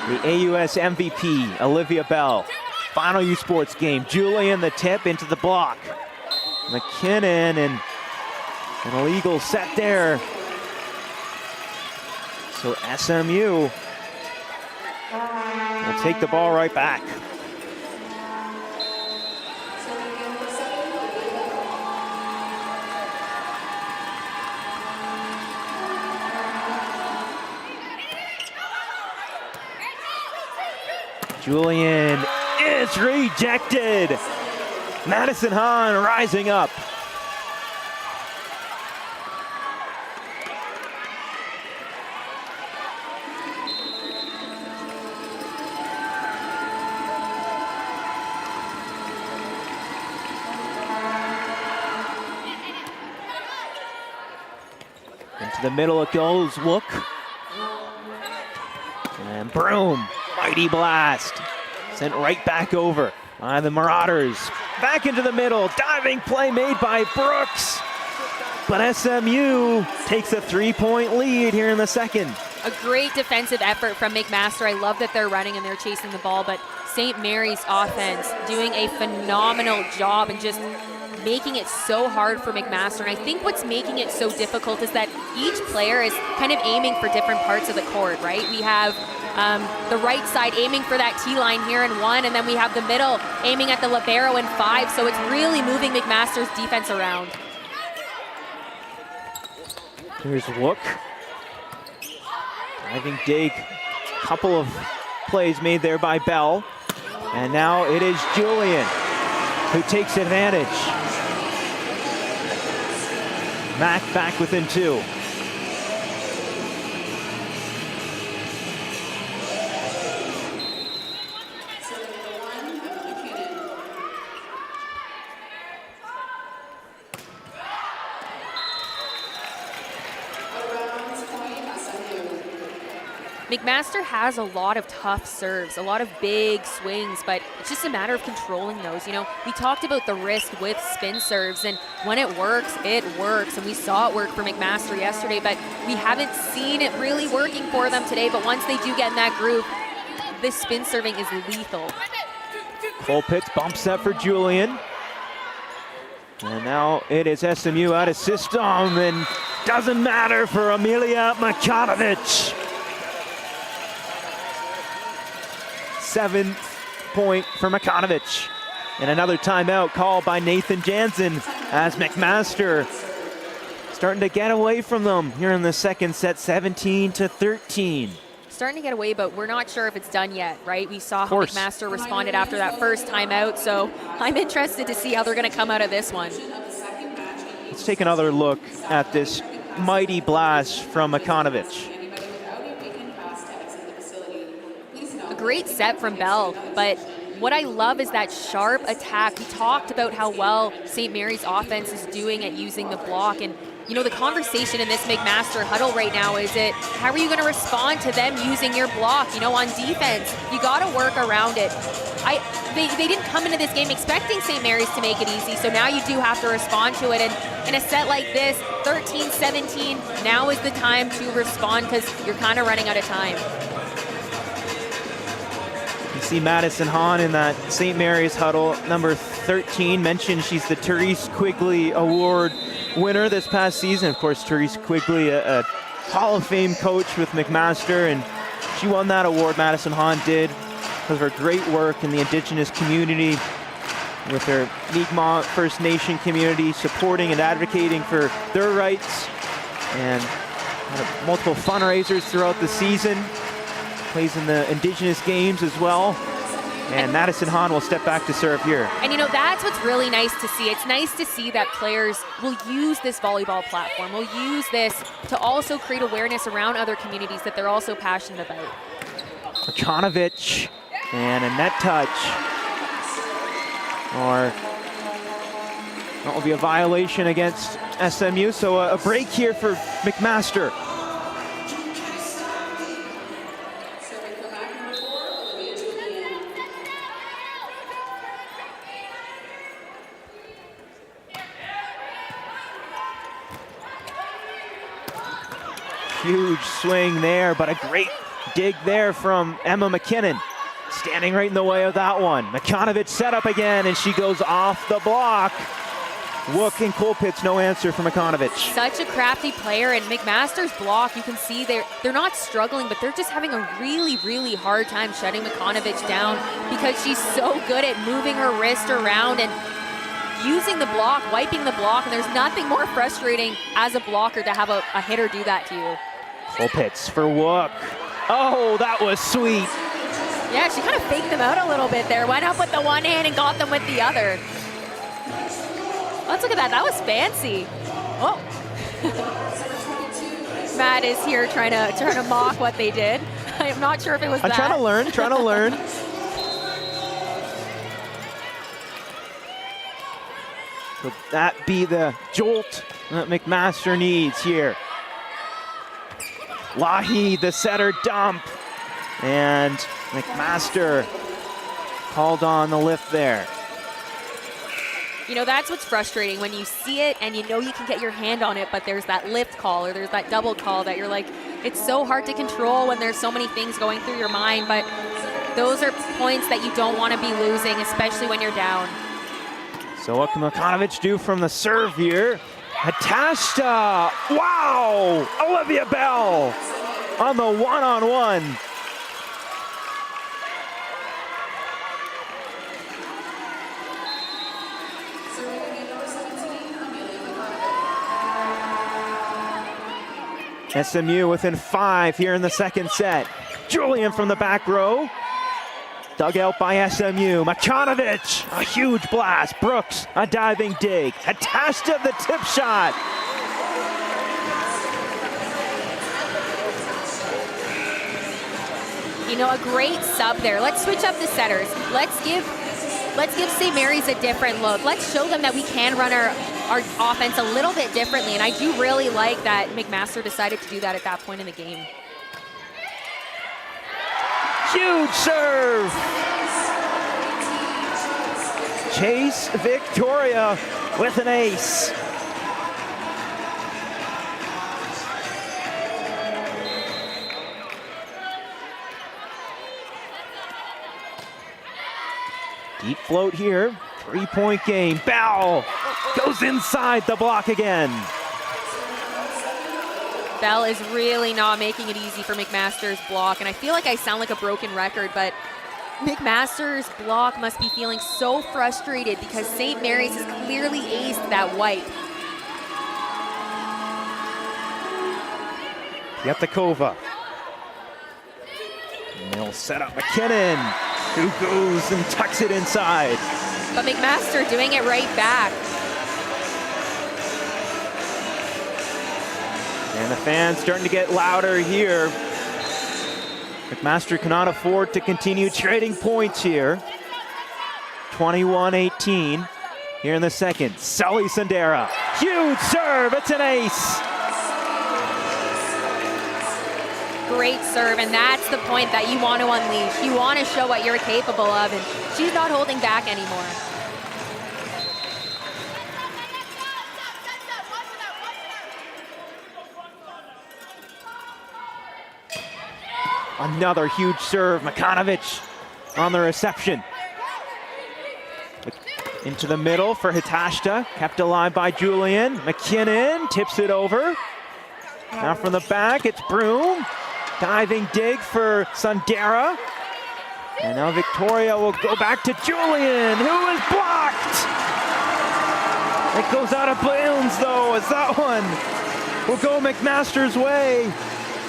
The AUS MVP, Olivia Bell. Final U Sports game. Julian the tip into the block. McKinnon and an illegal set there. So SMU will take the ball right back. Julian is rejected. Madison Hahn rising up. To the middle it goes, Wook. And boom, mighty blast. Sent right back over by the Marauders. Back into the middle, diving play made by Brooks. But SMU takes a 3-point lead here in the second. A great defensive effort from McMaster. I love that they're running and they're chasing the ball, but St. Mary's offense doing a phenomenal job and just making it so hard for McMaster. And I think what's making it so difficult is that each player is kind of aiming for different parts of the court, right? We have the right side aiming for that T-line here in 1, and then we have the middle aiming at the libero in 5, so it's really moving McMaster's defense around. Here's Wook. Diving dig. Couple of plays made there by Bell. And now it is Julian who takes advantage. Mac back within 2. McMaster has a lot of tough serves, a lot of big swings, but it's just a matter of controlling those. You know, we talked about the risk with spin serves, and when it works, and we saw it work for McMaster yesterday, but we haven't seen it really working for them today. But once they do get in that groove, this spin serving is lethal. Colpitts bump set for Julian. And now it is SMU out of system, and doesn't matter for Amelia Makanovic. 7th point for Makanovic. And another timeout called by Nathan Jansen as McMaster starting to get away from them here in the second set, 17-13. Starting to get away, but we're not sure if it's done yet, right? We saw how McMaster responded after that first timeout, so I'm interested to see how they're going to come out of this one. Let's take another look at this mighty blast from Makanovic. Great set from Bell, but what I love is that sharp attack. We talked about how well St. Mary's offense is doing at using the block, and you know, the conversation in this McMaster huddle right now is how are you going to respond to them using your block? You know, on defense, you got to work around it. They didn't come into this game expecting St. Mary's to make it easy, so now you do have to respond to it. And in a set like this, 13-17, now is the time to respond because you're kind of running out of time. You see Madison Hahn in that St. Mary's huddle, number 13, mentioned she's the Therese Quigley Award winner this past season. Of course, Therese Quigley, a Hall of Fame coach with McMaster, and she won that award, Madison Hahn did, because of her great work in the Indigenous community, with her Mi'kmaq First Nation community, supporting and advocating for their rights, and had multiple fundraisers throughout the season. Plays in the Indigenous games as well. And Madison Hahn will step back to serve here. And you know, that's what's really nice to see. It's nice to see that players will use this volleyball platform, will use this to also create awareness around other communities that they're also passionate about. Makanovic and a net touch. Or that will be a violation against SMU. So a break here for McMaster. Huge swing there, but a great dig there from Emma McKinnon. Standing right in the way of that one. Makanovic set up again, and she goes off the block. Wook and Colpitts, no answer for Makanovic. Such a crafty player, and McMaster's block, you can see they're not struggling, but they're just having a really, really hard time shutting Makanovic down because she's so good at moving her wrist around and using the block, wiping the block, and there's nothing more frustrating as a blocker to have a hitter do that to you. Colpitts for Wook. Oh, that was sweet. Yeah, she kind of faked them out a little bit there. Went up with the one hand and got them with the other. Let's look at that. That was fancy. Oh. Matt is here trying to mock what they did. I am not sure if it was that. I'm trying to learn. Could that be the jolt that McMaster needs here? Lahi, the setter, dump. And McMaster called on the lift there. You know, that's what's frustrating when you see it and you know you can get your hand on it, but there's that lift call or there's that double call that you're like, it's so hard to control when there's so many things going through your mind, but those are points that you don't want to be losing, especially when you're down. So what can Makanovich do from the serve here? Hatashta, wow! Olivia Bell on the one-on-one. SMU within 5 here in the second set. Julian from the back row. Dug out by SMU. Makanovich, a huge blast. Brooks, a diving dig. Hatashta, the tip shot. You know, a great sub there. Let's switch up the setters. Let's give St. Mary's a different look. Let's show them that we can run our offense a little bit differently, and I do really like that McMaster decided to do that at that point in the game. Huge serve! Chase Victoria with an ace. Deep float here, 3-point game. Bell goes inside the block again. Bell is really not making it easy for McMaster's block, and I feel like I sound like a broken record, but McMaster's block must be feeling so frustrated because St. Mary's has clearly aced that wipe. Yetakova. And they'll set up McKinnon, who goes and tucks it inside. But McMaster doing it right back. And the fans starting to get louder here. McMaster cannot afford to continue trading points here. 21-18 here in the second. Sully Sandera, huge serve, it's an ace. Great serve, and that's the point that you want to unleash. You want to show what you're capable of, and she's not holding back anymore. Another huge serve, Makanovich on the reception. Into the middle for Hatashta, kept alive by Julian. McKinnon tips it over. Now from the back, it's Broom. Diving dig for Sandera. And now Victoria will go back to Julian, who is blocked. It goes out of bounds though, as that one will go McMaster's way.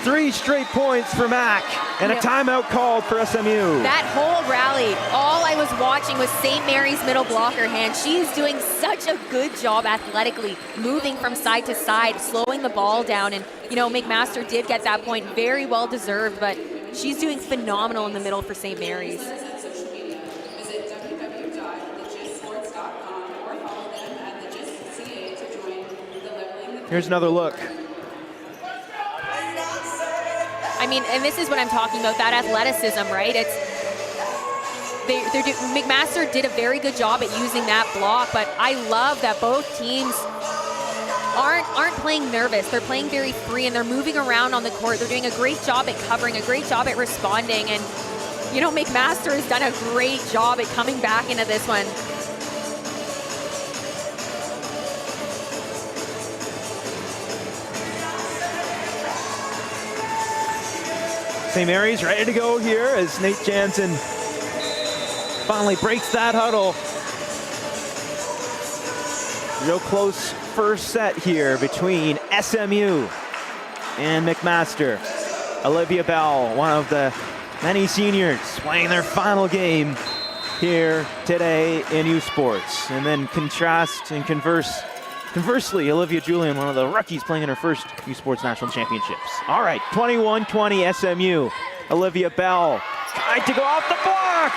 3 straight points for Mac, and a timeout called for SMU. That whole rally, all I was watching was St. Mary's middle blocker hand. She is doing such a good job athletically, moving from side to side, slowing the ball down. And, you know, McMaster did get that point, very well deserved, but she's doing phenomenal in the middle for St. Mary's. Here's another look. I mean, and this is what I'm talking about, that athleticism, right? McMaster did a very good job at using that block, but I love that both teams aren't playing nervous. They're playing very free, and they're moving around on the court. They're doing a great job at covering, a great job at responding, and, you know, McMaster has done a great job at coming back into this one. St. Mary's ready to go here as Nate Jansen finally breaks that huddle. Real close first set here between SMU and McMaster. Olivia Bell, one of the many seniors playing their final game here today in U Sports. And then contrast and conversely, Olivia Julian, one of the rookies playing in her first U Sports National Championships. All right, 21-20 SMU. Olivia Bell tried to go off the block,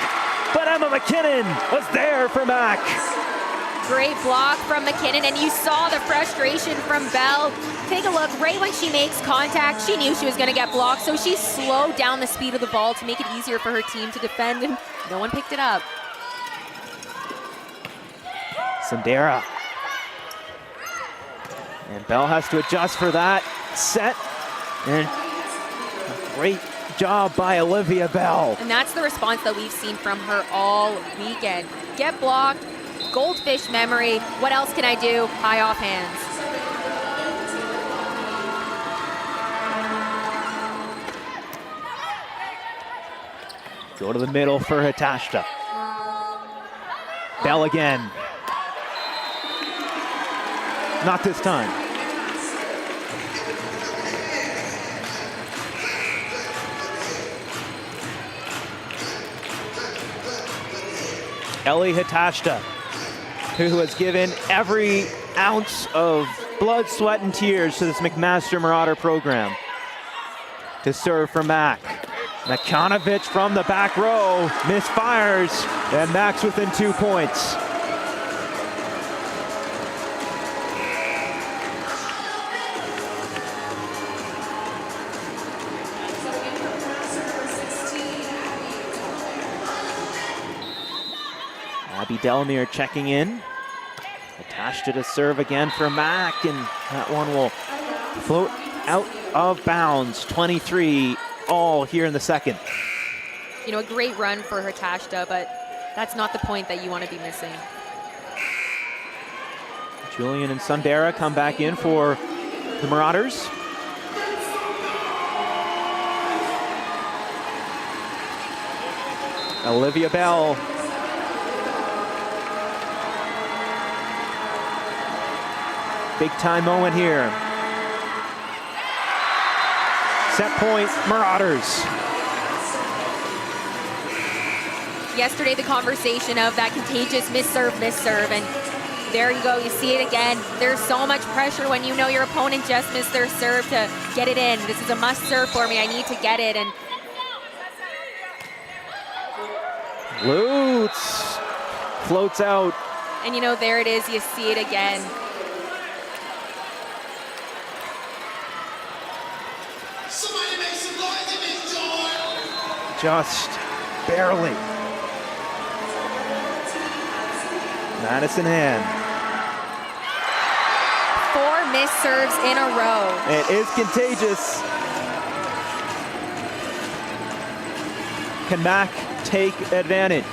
but Emma McKinnon was there for Mac. Great block from McKinnon, and you saw the frustration from Bell. Take a look, right when she makes contact, she knew she was gonna get blocked, so she slowed down the speed of the ball to make it easier for her team to defend, and no one picked it up. Sandera. And Bell has to adjust for that set. And a great job by Olivia Bell. And that's the response that we've seen from her all weekend. Get blocked, goldfish memory. What else can I do? High off hands. Go to the middle for Hitashta. Bell again. Not this time. Ellie Hitashta, who has given every ounce of blood, sweat, and tears to this McMaster Marauder program. To serve for Mac. Nakanovic from the back row, misfires, and Mac's within 2 points. Abby Delamere checking in. Attached to serve again for Mac, and that one will float out of bounds. 23 all here in the second. You know, a great run for Hitashta, but that's not the point that you want to be missing. Julian and Sandera come back in for the Marauders. Olivia Bell. Big time moment here. Set point, Marauders. Yesterday, the conversation of that contagious miss serve, and there you go, you see it again. There's so much pressure when you know your opponent just missed their serve to get it in. This is a must serve for me, I need to get it. And Lutz floats out. And you know, there it is, you see it again. Just barely. Madison Hand. 4 missed serves in a row. It is contagious. Can Mac take advantage?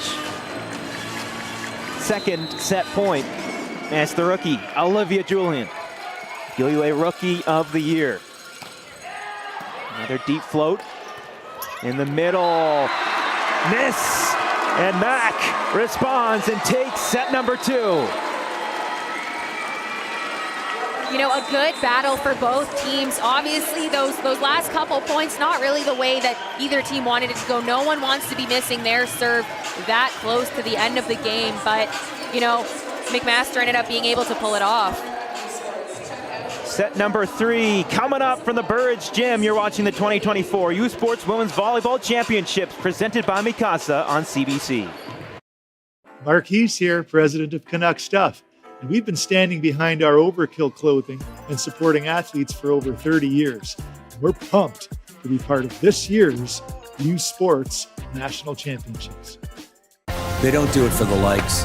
Second set point. That's the rookie, Olivia Julian. UUA Rookie of the Year. Another deep float. In the middle, miss, and Mac responds and takes set number 2. You know, a good battle for both teams. Obviously, those last couple points, not really the way that either team wanted it to go. No one wants to be missing their serve that close to the end of the game, but, you know, McMaster ended up being able to pull it off. Set number 3 coming up from the Burridge Gym. You're watching the 2024 U Sports Women's Volleyball Championships presented by Mikasa on CBC. Marquise here, president of Canuck Stuff. And we've been standing behind our Overkill clothing and supporting athletes for over 30 years. And we're pumped to be part of this year's U Sports National Championships. They don't do it for the likes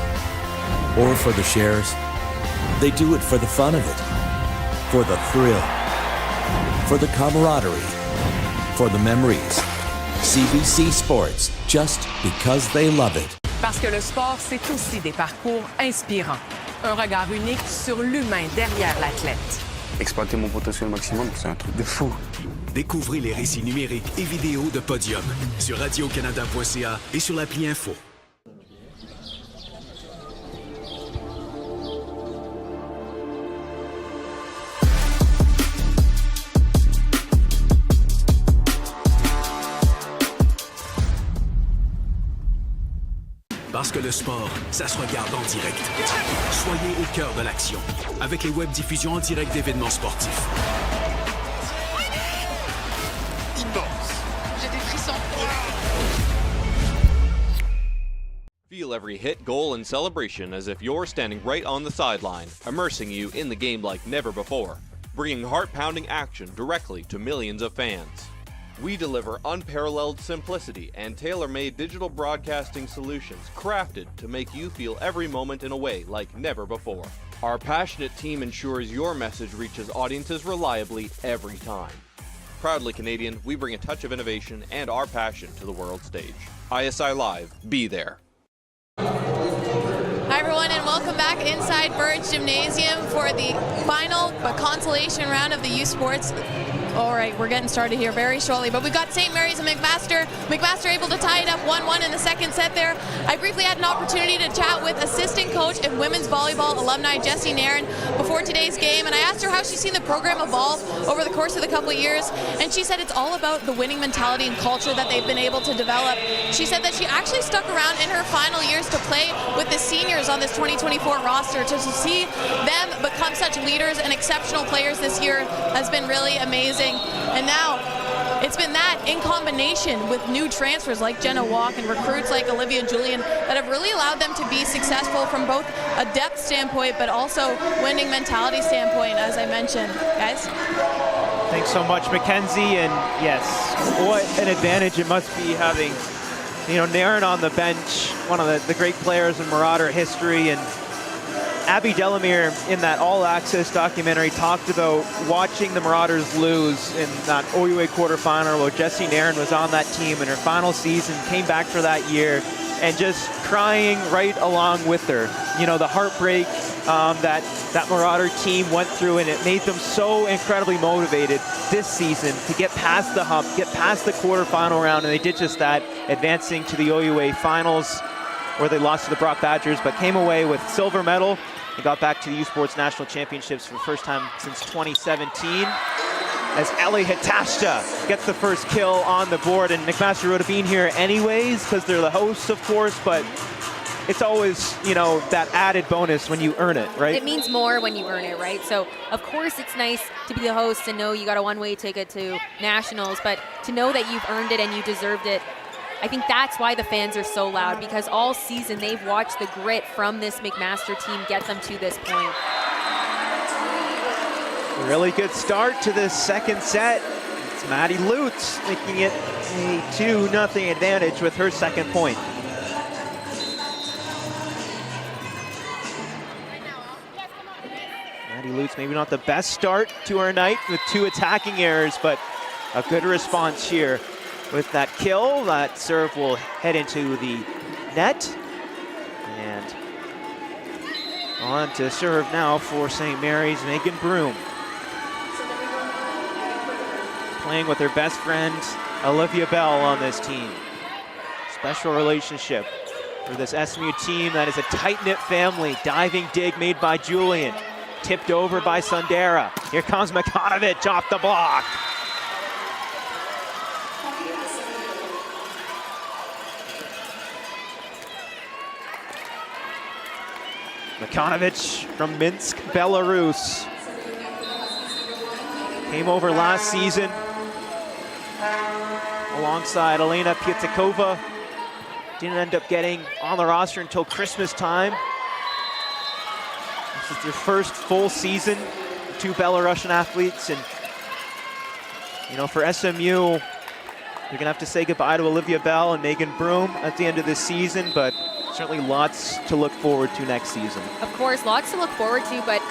or for the shares. They do it for the fun of it. For the thrill, for the camaraderie, for the memories. CBC Sports, just because they love it. Parce que le sport, c'est aussi des parcours inspirants. Un regard unique sur l'humain derrière l'athlète. Exploiter mon potentiel au maximum, c'est un truc de fou. Découvrez les récits numériques et vidéos de Podium sur radiocanada.ca et sur l'appli Info. Parce que le sport, ça se regarde en direct. Soyez au cœur de l'action avec les web-diffusions en direct d'événements sportifs. Immense. J'ai des frissons. Feel Feel every hit, goal, and celebration as if you're standing right on the sideline, immersing you in the game like never before, bringing heart-pounding action directly to millions of fans. We deliver unparalleled simplicity and tailor-made digital broadcasting solutions crafted to make you feel every moment in a way like never before. Our passionate team ensures your message reaches audiences reliably every time. Proudly Canadian, we bring a touch of innovation and our passion to the world stage. ISI Live, be there. Hi everyone, and welcome back inside Burridge Gymnasium for the final but consolation round of the U Sports. All right, we're getting started here very shortly, but we've got St. Mary's and McMaster. McMaster able to tie it up 1-1 in the second set there. I briefly had an opportunity to chat with assistant coach and women's volleyball alumni Jessie Nairn before today's game, and I asked her how she's seen the program evolve over the course of the couple of years, and she said it's all about the winning mentality and culture that they've been able to develop. She said that she actually stuck around in her final years to play with the seniors on this 2024 roster. To see them become such leaders and exceptional players this year has been really amazing. And now it's been that in combination with new transfers like Jenna Walk and recruits like Olivia Julian that have really allowed them to be successful from both a depth standpoint but also winning mentality standpoint, as I mentioned. Guys? Thanks so much, Mackenzie. And yes, what an advantage it must be having, Nairn on the bench, one of the great players in Marauder history. And Abby Delamere in that All Access documentary talked about watching the Marauders lose in that OUA quarterfinal where Jessie Nairn was on that team in her final season, came back for that year, and just crying right along with her. The heartbreak that Marauder team went through, and it made them so incredibly motivated this season to get past the hump, get past the quarterfinal round, and they did just that, advancing to the OUA finals, where they lost to the Brock Badgers, but came away with silver medal and got back to the U Sports National Championships for the first time since 2017. As Ellie Hitashta gets the first kill on the board, and McMaster would have been here anyways because they're the hosts, of course, but it's always, that added bonus when you earn it, right? It means more when you earn it, right? So, of course, it's nice to be the host and know you got a one-way ticket to nationals, but to know that you've earned it and you deserved it, I think that's why the fans are so loud, because all season they've watched the grit from this McMaster team get them to this point. Really good start to this second set. It's Maddie Lutz making it a 2-0 advantage with her second point. Maddie Lutz, maybe not the best start to her night with 2 attacking errors, but a good response here. With that kill, that serve will head into the net. And on to serve now for St. Mary's, Megan Broom. Playing with her best friend, Olivia Bell, on this team. Special relationship for this SMU team that is a tight-knit family. Diving dig made by Julian. Tipped over by Sundara. Here comes Makanovich off the block. Makanovich from Minsk, Belarus. Came over last season alongside Elena Pietikova. Didn't end up getting on the roster until Christmas time. This is their first full season, 2 Belarusian athletes. And, for SMU, you're gonna have to say goodbye to Olivia Bell and Megan Broom at the end of this season, but certainly lots to look forward to next season. Of course, lots to look forward to, but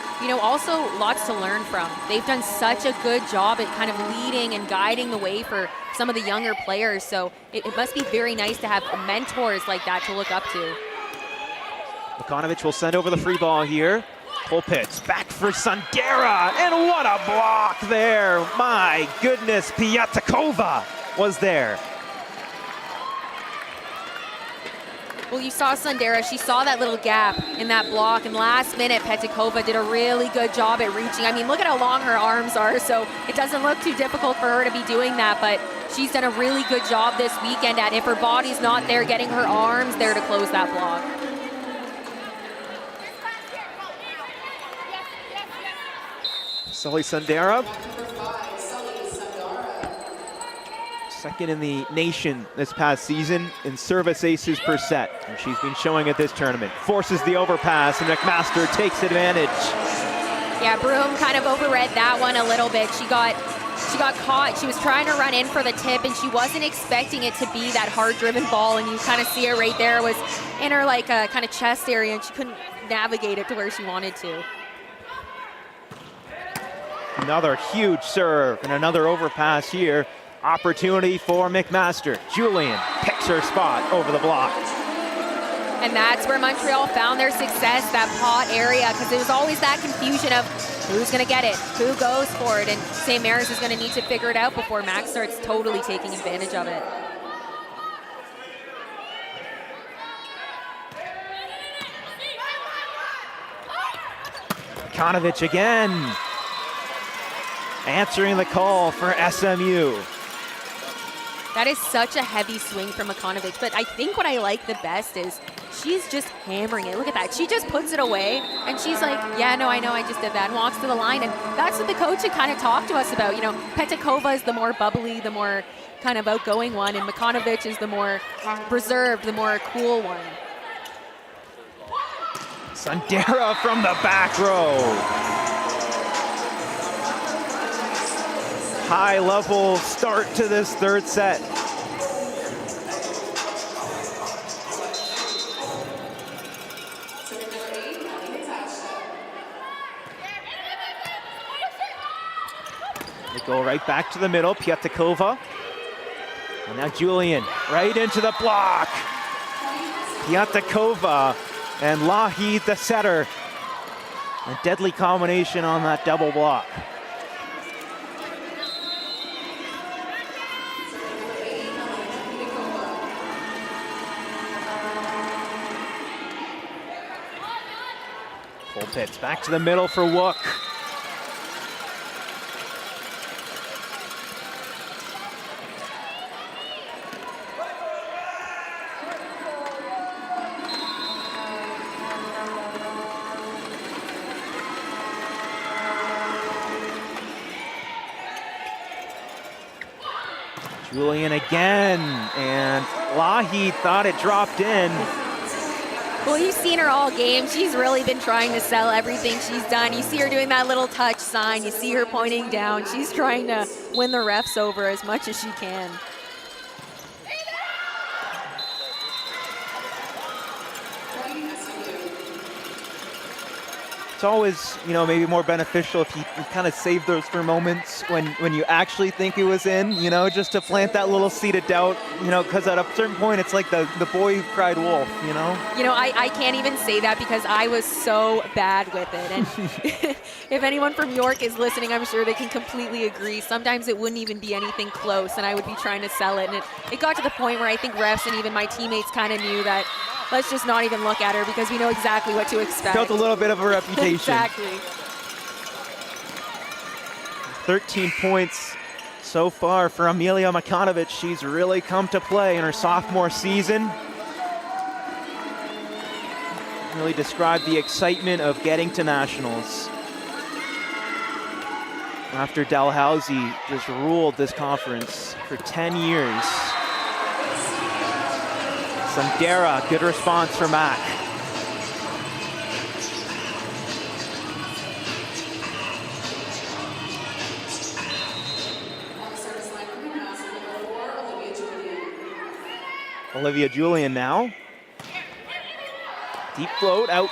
also lots to learn from. They've done such a good job at kind of leading and guiding the way for some of the younger players, so it must be very nice to have mentors like that to look up to. Makanovich will send over the free ball here. Pulpits back for Sundara, and what a block there. My goodness, Pietikova was there. Well, you saw Sundara, she saw that little gap in that block, and last minute, Pietikova did a really good job at reaching. I mean, look at how long her arms are, so it doesn't look too difficult for her to be doing that, but she's done a really good job this weekend at, if her body's not there, getting her arms there to close that block. Sully Sundara. second in the nation this past season in service aces per set. And she's been showing at this tournament. Forces the overpass, and McMaster takes advantage. Yeah, Broom kind of overread that one a little bit. She got caught. She was trying to run in for the tip, and she wasn't expecting it to be that hard-driven ball, and you kind of see her right there. It was in her like kind of chest area, and she couldn't navigate it to where she wanted to. Another huge serve and another overpass here. Opportunity for McMaster. Julian picks her spot over the block. And that's where Montreal found their success, that pot area, because there was always that confusion of who's going to get it, who goes for it, and St. Mary's is going to need to figure it out before Mac starts totally taking advantage of it. Konovich again, answering the call for SMU. That is such a heavy swing from Makanovich, but I think what I like the best is she's just hammering it. Look at that. She just puts it away, and she's like, yeah, no, I know, I just did that, and walks to the line. And that's what the coach had kind of talked to us about. You know, Petakova is the more bubbly, the more kind of outgoing one, and Makanovich is the more reserved, the more cool one. Sundara from the back row. High-level start to this third set. They go right back to the middle, Piatakova. And now Julian right into the block. Piatakova and Lahid, the setter. A deadly combination on that double block. Pits back to the middle for Wook. Julian again, and Lahid thought it dropped in. Well, you've seen her all game. She's really been trying to sell everything she's done. You see her doing that little touch sign. You see her pointing down. She's trying to win the refs over as much as she can. It's always, you know, maybe more beneficial if you kind of save those for moments when you actually think it was in, you know, just to plant that little seed of doubt, you know, because at a certain point, it's like the boy who cried wolf, you know? You know, I can't even say that because I was so bad with it. And if anyone from York is listening, I'm sure they can completely agree. Sometimes it wouldn't even be anything close, and I would be trying to sell it. And it got to the point where I think refs and even my teammates kind of knew that let's just not even look at her because we know exactly what to expect. Built a little bit of a reputation. Exactly. 13 points so far for Amelia Makanovich. She's really come to play in her sophomore season. Really described the excitement of getting to nationals. After Dalhousie just ruled this conference for 10 years. Sundara, good response for Mac. Olivia Julian now. Deep float out.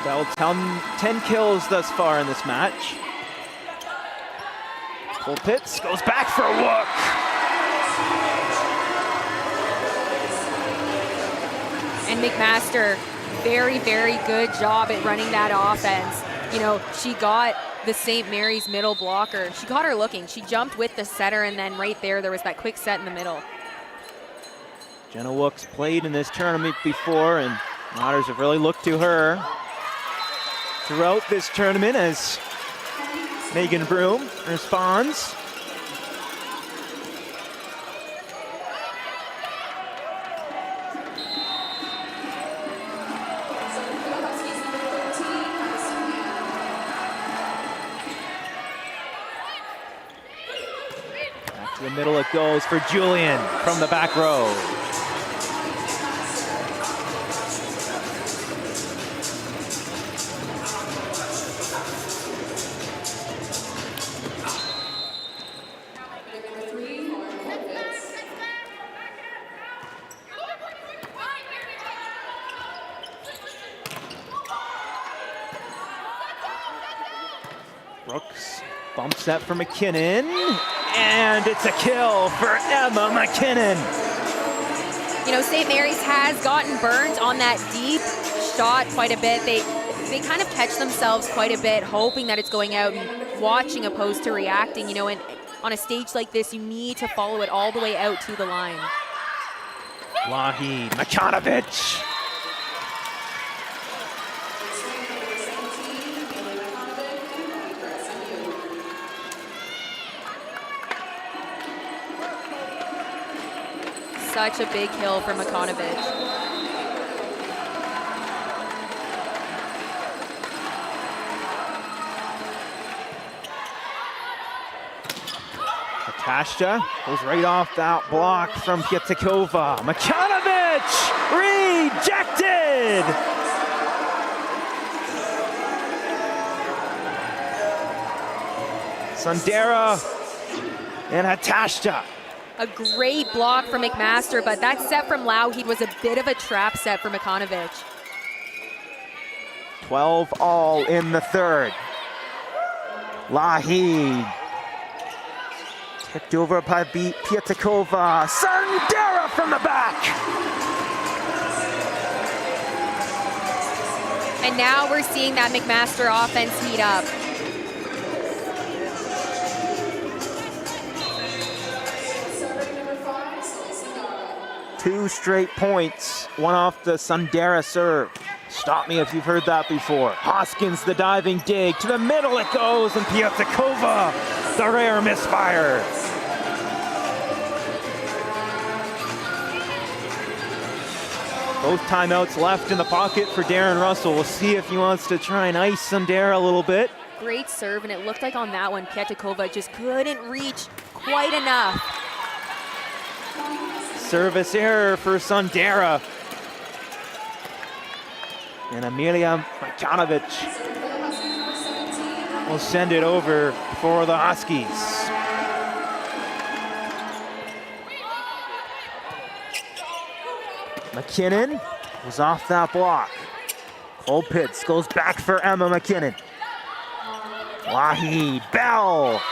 Bell 10 kills thus far in this match. Full Pitts goes back for Wook. And McMaster, very, very good job at running that offense. You know, she got the St. Mary's middle blocker. She got her looking. She jumped with the setter, and then right there was that quick set in the middle. Jenna Wook's played in this tournament before, and Otters have really looked to her throughout this tournament as Megan Broom responds. Back to the middle it goes for Julian from the back row. Brooks, bump set for McKinnon, and it's a kill for Emma McKinnon. You know, St. Mary's has gotten burned on that deep shot quite a bit. They kind of catch themselves quite a bit, hoping that it's going out and watching opposed to reacting, you know, and on a stage like this, you need to follow it all the way out to the line. Wahid Makanovic. Such a big kill for Makanovic. Natasha goes right off that block from Pietkova. Makanovic rejected. Sundara and Natasha. A great block from McMaster, but that set from Lougheed was a bit of a trap set for Makanovic. 12 all in the third. Lougheed. Tipped over by Pietkova. Sundara from the back. And now we're seeing that McMaster offense heat up. Two straight points, one off the Sundara serve. Stop me if you've heard that before. Hoskins, the diving dig, to the middle it goes, and Pietkova, the rare misfire. Both timeouts left in the pocket for Darren Russell. We'll see if he wants to try and ice Sundara a little bit. Great serve, and it looked like on that one, Pietkova just couldn't reach quite enough. Service error for Sundara. And Amelia Makanovic will send it over for the Huskies. McKinnon was off that block. Cole Pitts goes back for Emma McKinnon. Wahid Bell.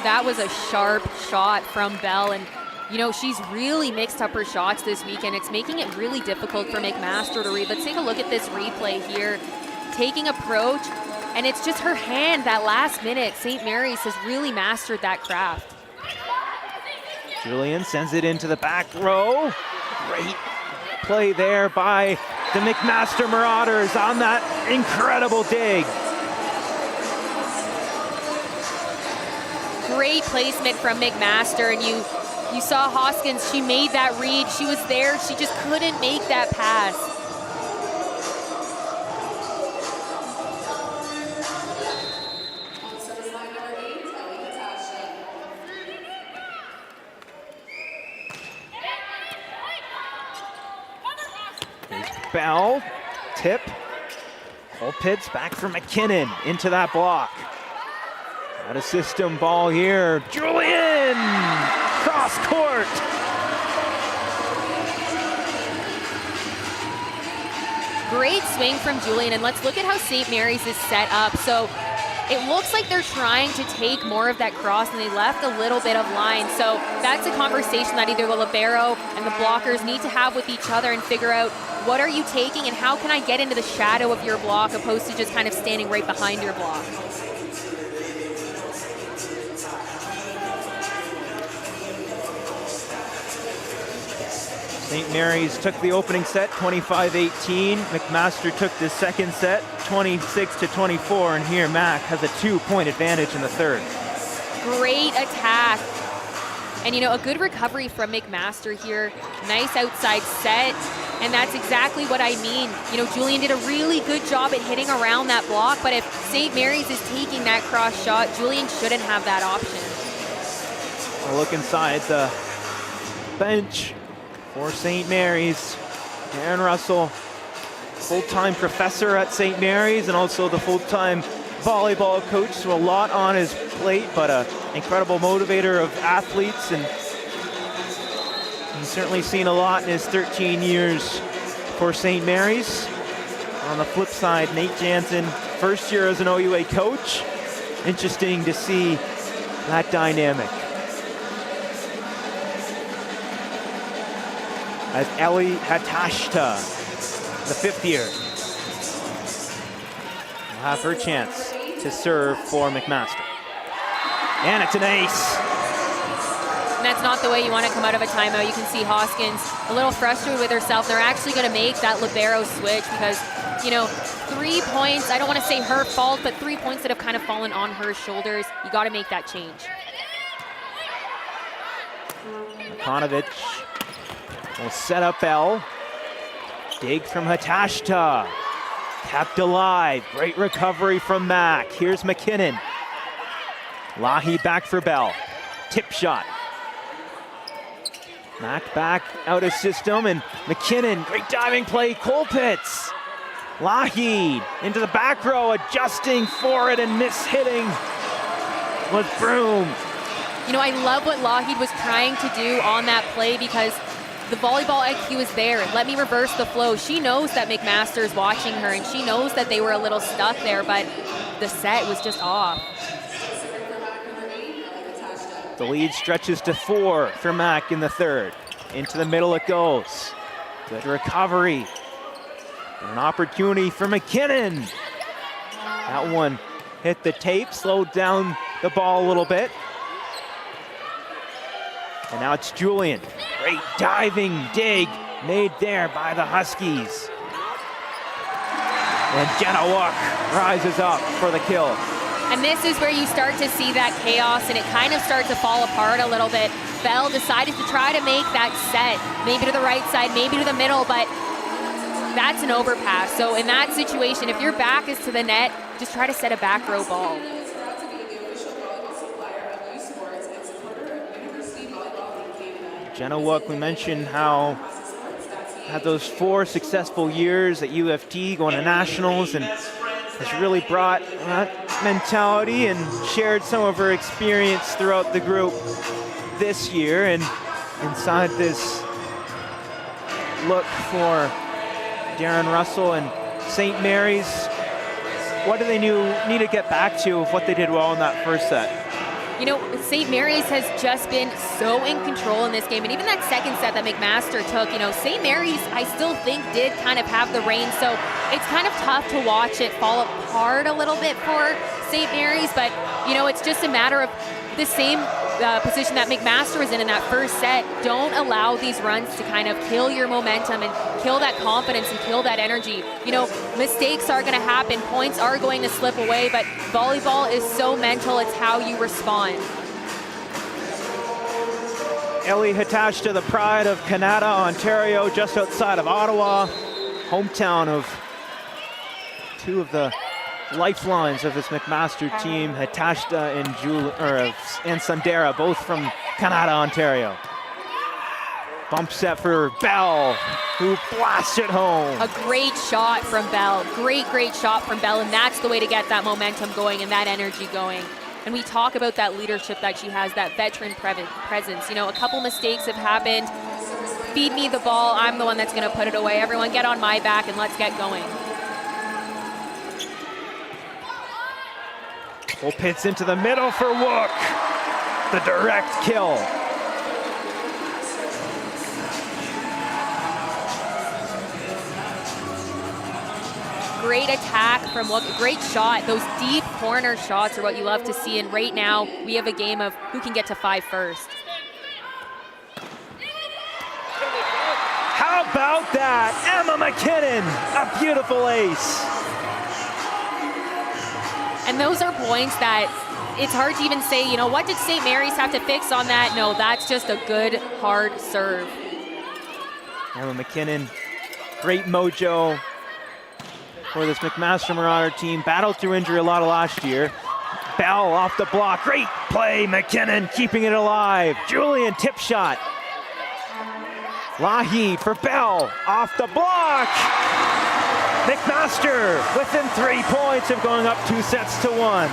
That was a sharp shot from Bell, and you know, she's really mixed up her shots this weekend. It's making it really difficult for McMaster to read. Let's take a look at this replay here. Taking approach, and it's just her hand that last minute. St. Mary's has really mastered that craft. Julian sends it into the back row. Great play there by the McMaster Marauders on that incredible dig. Great placement from McMaster, and you saw Hoskins, she made that read, she was there, she just couldn't make that pass. There's Bell, tip, Cole Pitts back for McKinnon into that block. Out of system ball here. Julian! Cross court! Great swing from Julian, and let's look at how St. Mary's is set up. So it looks like they're trying to take more of that cross, and they left a little bit of line. So that's a conversation that either the libero and the blockers need to have with each other and figure out what are you taking and how can I get into the shadow of your block opposed to just kind of standing right behind your block. St. Mary's took the opening set 25-18. McMaster took the second set 26-24, and here Mac has a 2-point advantage in the third. Great attack. And you know, a good recovery from McMaster here. Nice outside set, and that's exactly what I mean. You know, Julian did a really good job at hitting around that block, but if St. Mary's is taking that cross shot, Julian shouldn't have that option. We'll look inside the bench for St. Mary's. Darren Russell, full-time professor at St. Mary's and also the full-time volleyball coach, so a lot on his plate, but an incredible motivator of athletes, and he's certainly seen a lot in his 13 years for St. Mary's. On the flip side, Nate Jansen, first year as an OUA coach. Interesting to see that dynamic. As Ellie Hatashta, the fifth year, will have her chance to serve for McMaster. And it's an ace. And that's not the way you want to come out of a timeout. You can see Hoskins a little frustrated with herself. They're actually going to make that libero switch because, you know, 3 points, I don't want to say her fault, but 3 points that have kind of fallen on her shoulders. You got to make that change. Ikonovic will set up Bell. Dig from Hatashta. Kept alive. Great recovery from Mac. Here's McKinnon. Lahi back for Bell. Tip shot. Mac back out of system, and McKinnon, great diving play. Colpitz. Lahi into the back row, adjusting for it and mishitting with Broom. You know, I love what Lougheed was trying to do on that play because the volleyball IQ is there. Let me reverse the flow. She knows that McMaster is watching her, and she knows that they were a little stuck there, but the set was just off. The lead stretches to 4 for Mac in the third. Into the middle it goes. Good recovery. An opportunity for McKinnon. That one hit the tape, slowed down the ball a little bit. And now it's Julian. Great diving dig made there by the Huskies. And Jenna Wook rises up for the kill. And this is where you start to see that chaos, and it kind of starts to fall apart a little bit. Bell decided to try to make that set, maybe to the right side, maybe to the middle, but that's an overpass. So in that situation, if your back is to the net, just try to set a back row ball. Jenna Wook, we mentioned how had those 4 successful years at UFT, going to nationals, and has really brought that mentality and shared some of her experience throughout the group this year. And inside this look for Darren Russell and St. Mary's, what do they need to get back to of what they did well in that first set? You know, St. Mary's has just been so in control in this game. And even that second set that McMaster took, you know, St. Mary's, I still think, did kind of have the reins. So it's kind of tough to watch it fall apart a little bit for St. Mary's. But, you know, it's just a matter of the same position that McMaster was in that first set. Don't allow these runs to kind of kill your momentum and kill that confidence and kill that energy. You know, mistakes are going to happen. Points are going to slip away, but volleyball is so mental. It's how you respond. Ellie Hatashta, the pride of Canada, Ontario, just outside of Ottawa, hometown of 2 of the lifelines of this McMaster team, Hatashta and Sundara, both from Canada, Ontario. Bump set for Bell, who blasts it home. A great shot from Bell. Great shot from Bell, and that's the way to get that momentum going and that energy going. And we talk about that leadership that she has, that veteran presence. You know, a couple mistakes have happened. Feed me the ball. I'm the one that's going to put it away. Everyone get on my back and let's get going. Colpitz into the middle for Wook. The direct kill. Great attack from Wook. Great shot. Those deep corner shots are what you love to see. And right now, we have a game of who can get to 5 first. about that? Emma McKinnon, a beautiful ace. And those are points that it's hard to even say, you know, what did St. Mary's have to fix on that? No, that's just a good, hard serve. Emma McKinnon, great mojo for this McMaster Marauder team. Battled through injury a lot of last year. Bell off the block. Great play, McKinnon keeping it alive. Julian tip shot. Lahi for Bell off the block. McMaster within 3 points of going up 2-1.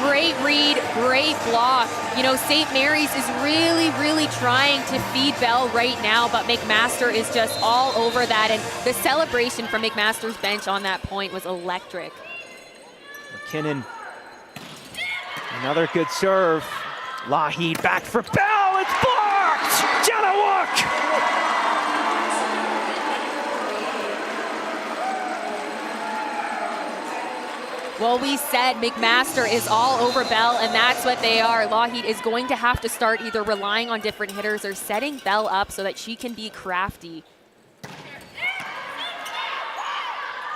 Great read, great block. You know, St. Mary's is really, really trying to feed Bell right now, but McMaster is just all over that. And the celebration from McMaster's bench on that point was electric. McKinnon, another good serve. Lahi back for Bell, it's blocked! Jenna Wook! Well, we said McMaster is all over Bell, and that's what they are. Lougheed is going to have to start either relying on different hitters or setting Bell up so that she can be crafty.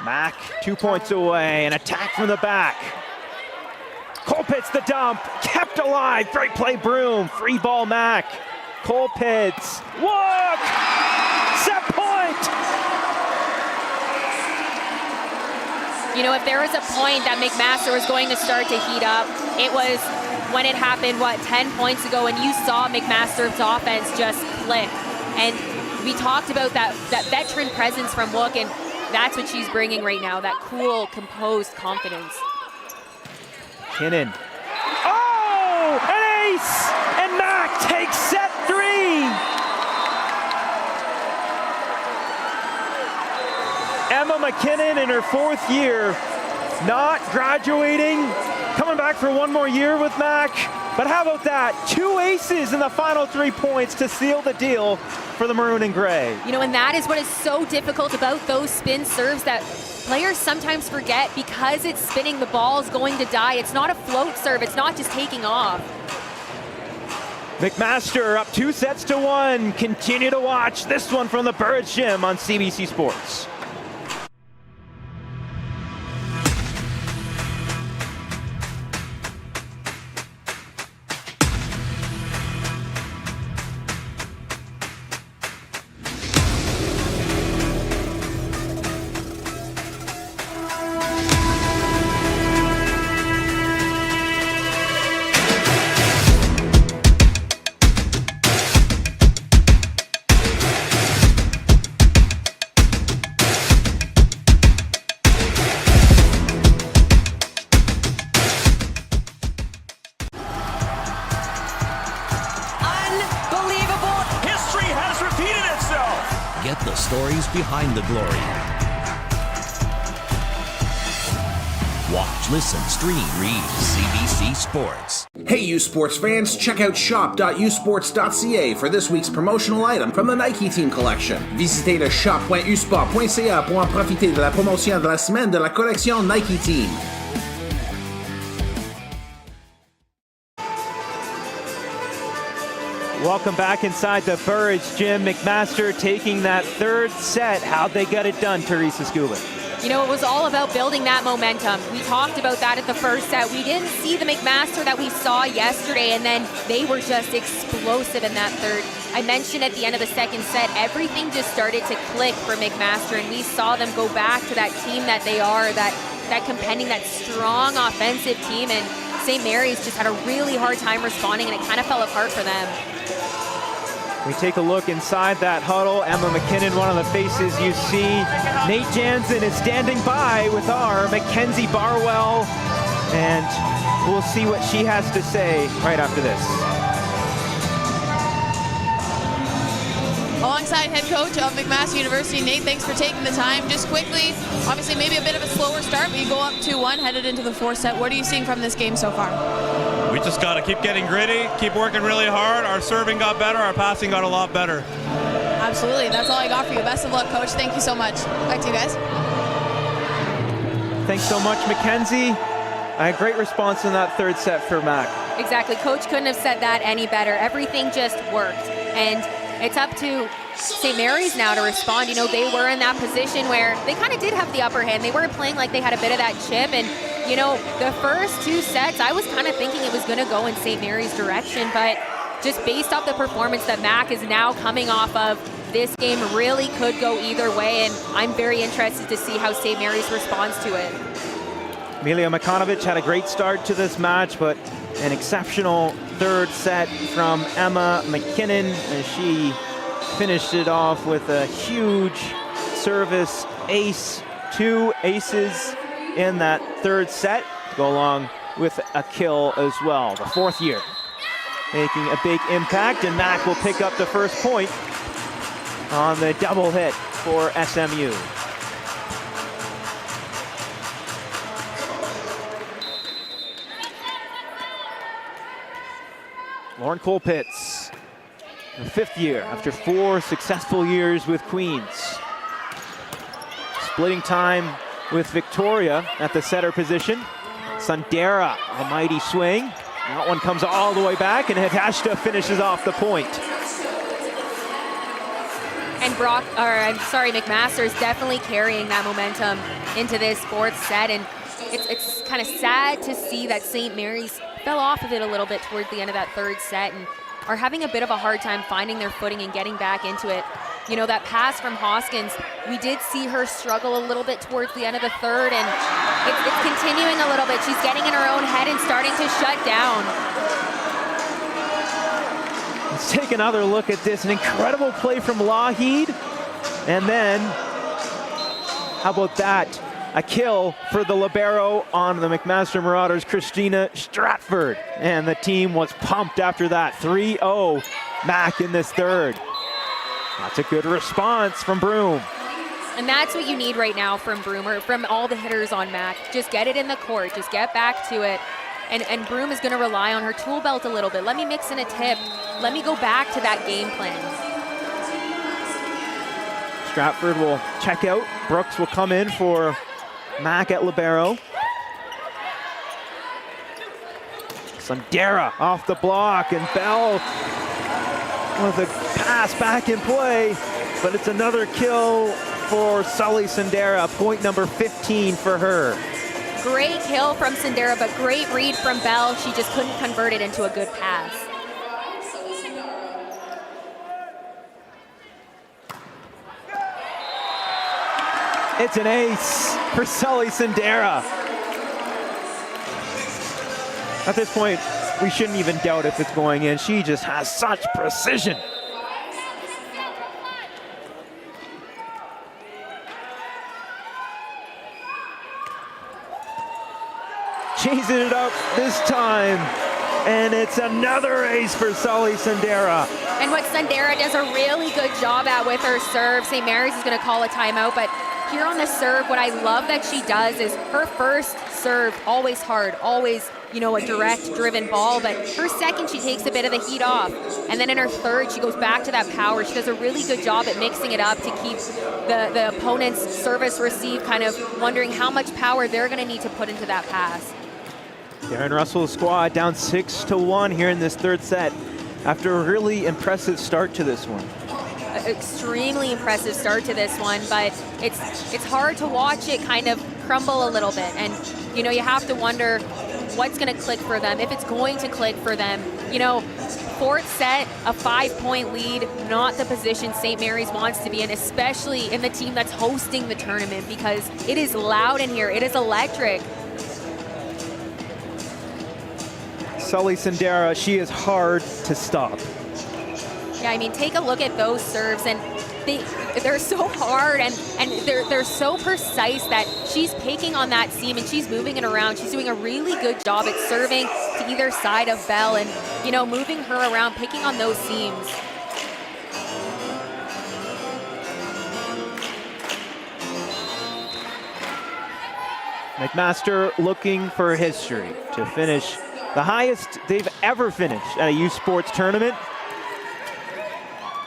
Mack 2 points away, an attack from the back. Colpitts the dump, kept alive, great play Broom, free ball Mack. Colpitts, Wook, set point! You know, if there was a point that McMaster was going to start to heat up, it was when it happened, 10 points ago, and you saw McMaster's offense just click. And we talked about that veteran presence from Wook, and that's what she's bringing right now, that cool, composed confidence. McKinnon. Oh, an ace! And Mack takes set 3! Emma McKinnon in her 4th year, not graduating, coming back for one more year with Mack. But how about that? 2 aces in the final 3 points to seal the deal for the maroon and gray. You know, and that is what is so difficult about those spin serves that players sometimes forget. Because it's spinning, the ball is going to die. It's not a float serve. It's not just taking off. McMaster up 2-1. Continue to watch this one from the Burridge Gym on CBC Sports. Get the stories behind the glory. Watch, listen, stream, read CBC Sports. Hey U Sports fans, check out shop.usports.ca for this week's promotional item from the Nike Team Collection. Visitez le shop.usport.ca pour en profiter de la promotion de la semaine de la collection Nike Team. Welcome back inside the Burridge Gym. McMaster taking that 3rd set. How'd they get it done, Teresa Schuyler? You know, it was all about building that momentum. We talked about that at the first set. We didn't see the McMaster that we saw yesterday, and then they were just explosive in that 3rd. I mentioned at the end of the 2nd set, everything just started to click for McMaster, and we saw them go back to that team that they are, that compending, that strong offensive team, and St. Mary's just had a really hard time responding, and it kind of fell apart for them. We take a look inside that huddle. Emma McKinnon, one of the faces you see. Nate Jansen is standing by with our Mackenzie Barwell, and we'll see what she has to say right after this. Alongside head coach of McMaster University, Nate, thanks for taking the time. Just quickly, obviously maybe a bit of a slower start, but you go up 2-1, headed into the 4th set. What are you seeing from this game so far? We just got to keep getting gritty, keep working really hard. Our serving got better, our passing got a lot better. Absolutely, that's all I got for you. Best of luck, coach. Thank you so much. Back to you guys. Thanks so much, Mackenzie. A great response in that 3rd set for Mack. Exactly, coach couldn't have said that any better. Everything just worked, and it's up to St. Mary's now to respond. You know, they were in that position where they kind of did have the upper hand. They were playing like they had a bit of that chip, and you know, the first 2 sets, I was kind of thinking it was going to go in St. Mary's direction, but just based off the performance that Mac is now coming off of, this game really could go either way, and I'm very interested to see how St. Mary's responds to it. Emilia Makanovic had a great start to this match, but an exceptional third set from Emma McKinnon, and she finished it off with a huge service ace, 2 aces in that third set to go along with a kill as well. The 4th year making a big impact, and Mac will pick up the first point on the double hit for SMU. Lauren Colpitts, the 5th year after 4 successful years with Queens. Splitting time with Victoria at the setter position. Sundara, a mighty swing. That one comes all the way back, and Hitashta finishes off the point. And McMaster is definitely carrying that momentum into this 4th set, and it's kind of sad to see that St. Mary's fell off of it a little bit towards the end of that 3rd set and are having a bit of a hard time finding their footing and getting back into it. You know, that pass from Hoskins, we did see her struggle a little bit towards the end of the 3rd, and it's continuing a little bit. She's getting in her own head and starting to shut down. Let's take another look at this. An incredible play from Lougheed. And then, how about that? A kill for the libero on the McMaster Marauders, Christina Stratford. And the team was pumped after that. 3-0 Mac in this 3rd. That's a good response from Broom. And that's what you need right now from Broom, or from all the hitters on Mac. Just get it in the court, just get back to it. And Broom is going to rely on her tool belt a little bit. Let me mix in a tip. Let me go back to that game plan. Stratford will check out. Brooks will come in for Mac at libero. Sundara off the block, and Bell with a pass back in play, but it's another kill for Sully Sundara, point number 15 for her. Great kill from Sundara, but great read from Bell. She just couldn't convert it into a good pass. It's an ace for Sully Sundara. At this point, we shouldn't even doubt if it's going in. She just has such precision. Chasing it up this time, and it's another ace for Sully Sundara. And what Sundara does a really good job at with her serve, St. Mary's is going to call a timeout, but here on the serve, what I love that she does is her first serve, always hard, always, you know, a direct driven ball, but her second, she takes a bit of the heat off. And then in her 3rd, she goes back to that power. She does a really good job at mixing it up to keep the opponent's service receive kind of wondering how much power they're going to need to put into that pass. Darren Russell's squad down 6-1 here in this 3rd set after a really impressive start to this one. Extremely impressive start to this one, but it's hard to watch it kind of crumble a little bit, and you know, you have to wonder what's going to click for them, if it's going to click for them. You know, 4th set, a 5-point lead, not the position St. Mary's wants to be in, especially in the team that's hosting the tournament, because it is loud in here, it is electric. Sully Sundara, she is hard to stop. Yeah, I mean, take a look at those serves, and they're so hard, and they're so precise that she's picking on that seam and she's moving it around. She's doing a really good job at serving to either side of Bell and, you know, moving her around, picking on those seams. McMaster looking for history to finish the highest they've ever finished at a youth sports tournament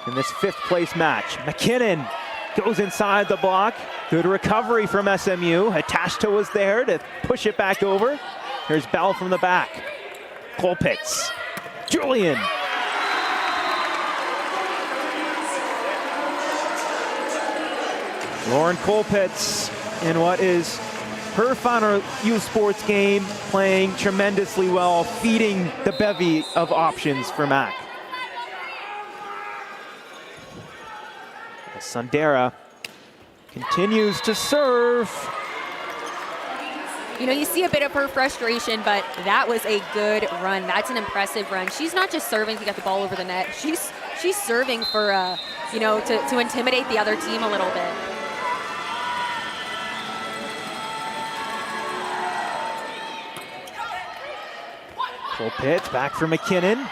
in this 5th place match. McKinnon goes inside the block. Good recovery from SMU. Hitashta was there to push it back over. Here's Bell from the back. Colpitts. Julian. Lauren Colpitz in what is her final U Sports game, playing tremendously well, feeding the bevy of options for Mac. Sundara continues to serve. You know, you see a bit of her frustration, but that was a good run. That's an impressive run. She's not just serving to get the ball over the net. She's serving for, you know, to intimidate the other team a little bit. Colpitz back for McKinnon.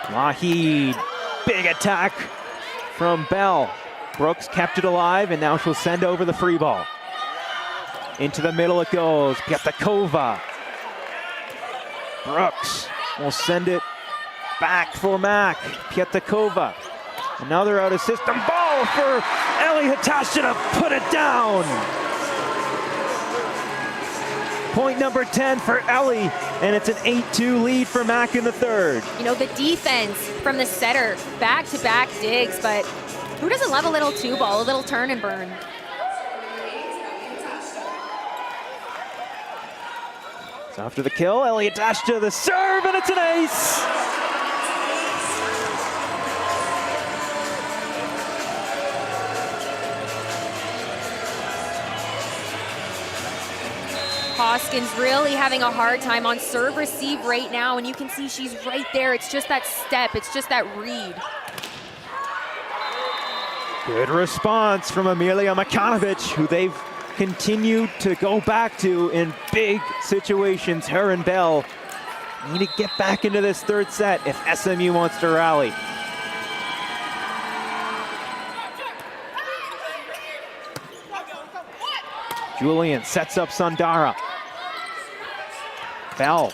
Lougheed, big attack from Bell. Brooks kept it alive, and now she'll send over the free ball. Into the middle it goes. Pietkova. Brooks will send it back for Mac. Pietkova. Another out of system ball for Ellie Hatasha to put it down. Point number 10 for Ellie, and it's an 8-2 lead for Mac in the third. You know, the defense from the setter, back-to-back digs, but who doesn't love a little two ball, a little turn and burn? So after the kill, Ellie Hatasha the serve, and it's an ace. Hoskins really having a hard time on serve receive right now, and you can see she's right there. It's just that step, it's just that read. Good response from Amelia Makanovic, who they've continued to go back to in big situations. Her and Bell need to get back into this third set if SMU wants to rally. Julian sets up Sundara. Bell.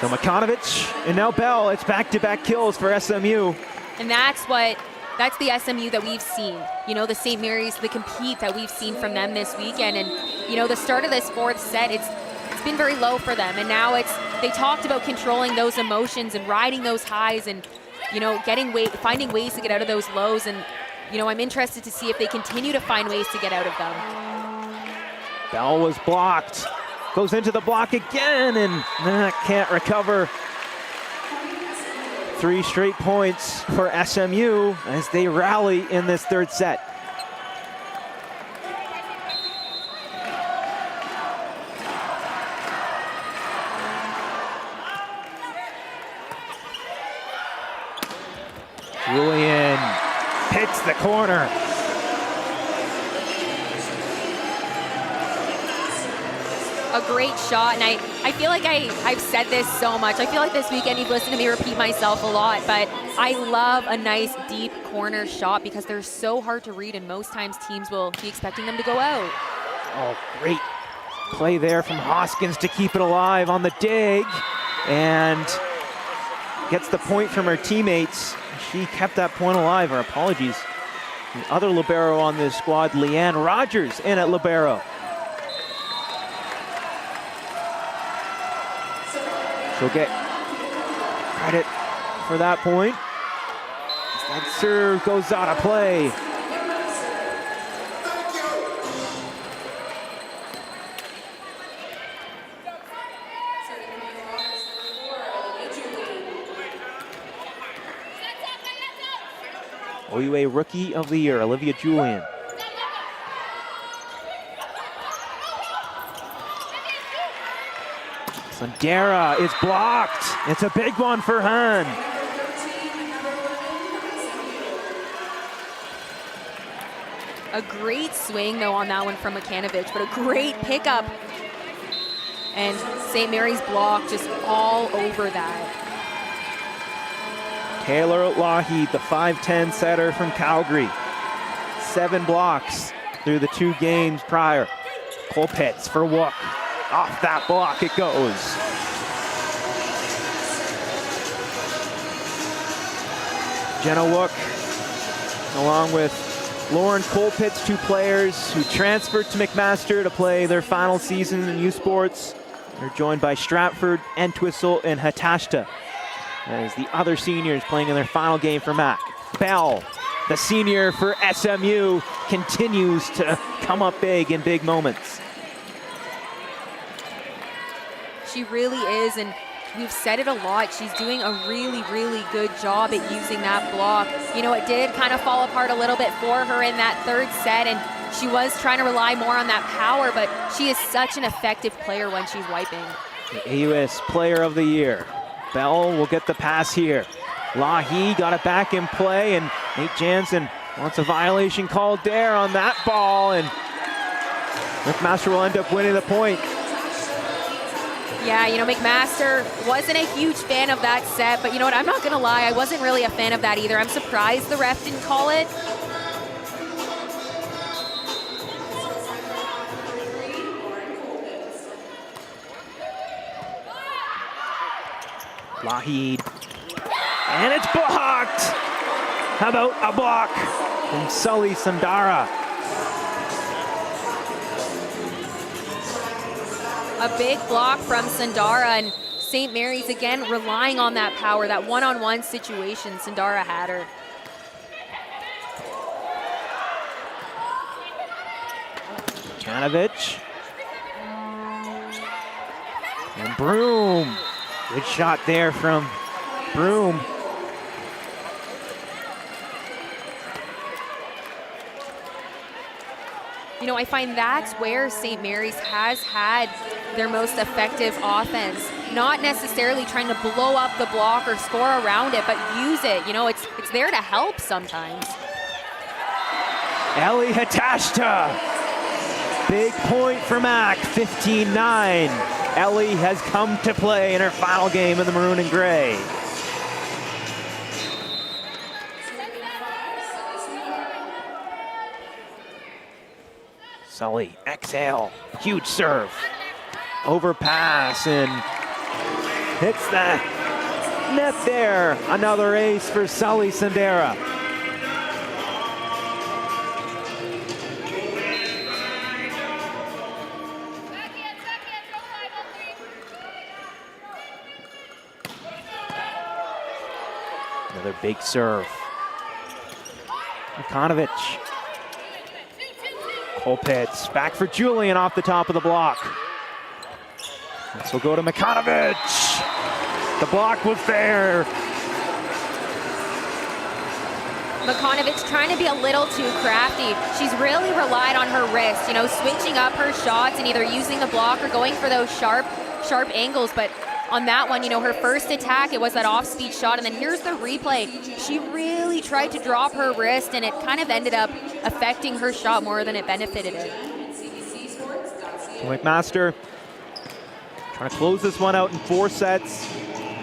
So Makanovic, and now Bell. It's back-to-back kills for SMU. And that's the SMU that we've seen. You know, the St. Mary's, the compete that we've seen from them this weekend. And, you know, the start of this fourth set, it's been very low for them. And now they talked about controlling those emotions and riding those highs and, you know, finding ways to get out of those lows. And, you know, I'm interested to see if they continue to find ways to get out of them. Bell was blocked. Goes into the block again, and can't recover. 3 straight points for SMU as they rally in this third set. Julian hits the corner. A great shot, and I feel like I've said this so much. I feel like this weekend you've listened to me repeat myself a lot, but I love a nice deep corner shot because they're so hard to read, and most times teams will be expecting them to go out. Oh, great play there from Hoskins to keep it alive on the dig, and gets the point from her teammates. She kept that point alive. Our apologies. The other libero on this squad, Leanne Rogers, in at libero. She'll get credit for that point. That serve goes out of play. OUA Rookie of the Year, Olivia Julian. Sundara is blocked. It's a big one for Han. A great swing, though, on that one from Makanovic, but a great pickup. And St. Mary's block just all over that. Taylor Lougheed, the 5'10" setter from Calgary. 7 blocks through the 2 games prior. Colpitz for Wook. Off that block it goes. Jenna Wook, along with Lauren Colpitz, 2 players who transferred to McMaster to play their final season in U Sports. They're joined by Stratford, Entwistle, and Hatasha as the other seniors playing in their final game for Mac. Bell, the senior for SMU, continues to come up big in big moments. She really is, and we've said it a lot. She's doing a really, really good job at using that block. You know, it did kind of fall apart a little bit for her in that third set, and she was trying to rely more on that power, but she is such an effective player when she's wiping. The AUS Player of the Year. Bell will get the pass here. Lahi got it back in play, and Nate Jansen wants a violation called there on that ball, and McMaster will end up winning the point. Yeah, you know, McMaster wasn't a huge fan of that set, but you know what, I'm not gonna lie, I wasn't really a fan of that either. I'm surprised the ref didn't call it. Lahid, and it's blocked. How about a block from Sully Sandara? A big block from Sandara, and St. Mary's again relying on that power, that one-on-one situation. Sandara had her. Kanovich. And Broom. Good shot there from Broom. You know, I find that's where St. Mary's has had their most effective offense. Not necessarily trying to blow up the block or score around it, but use it. You know, it's there to help sometimes. Ellie Hatashta. Big point for Mac, 15-9. Ellie has come to play in her final game in the maroon and gray. Sully, exhale, huge serve. Overpass and hits the net there. Another ace for Sully Sandera. Another big serve. Ikonovich. Kolpitz back for Julian off the top of the block. This will go to Ikonovich. The block was there. Ikonovich trying to be a little too crafty. She's really relied on her wrist, you know, switching up her shots and either using the block or going for those sharp angles. But on that one, you know, her first attack, it was that off-speed shot, and then here's the replay. She really tried to drop her wrist, and it kind of ended up affecting her shot more than it benefited it. McMaster trying to close this one out in 4 sets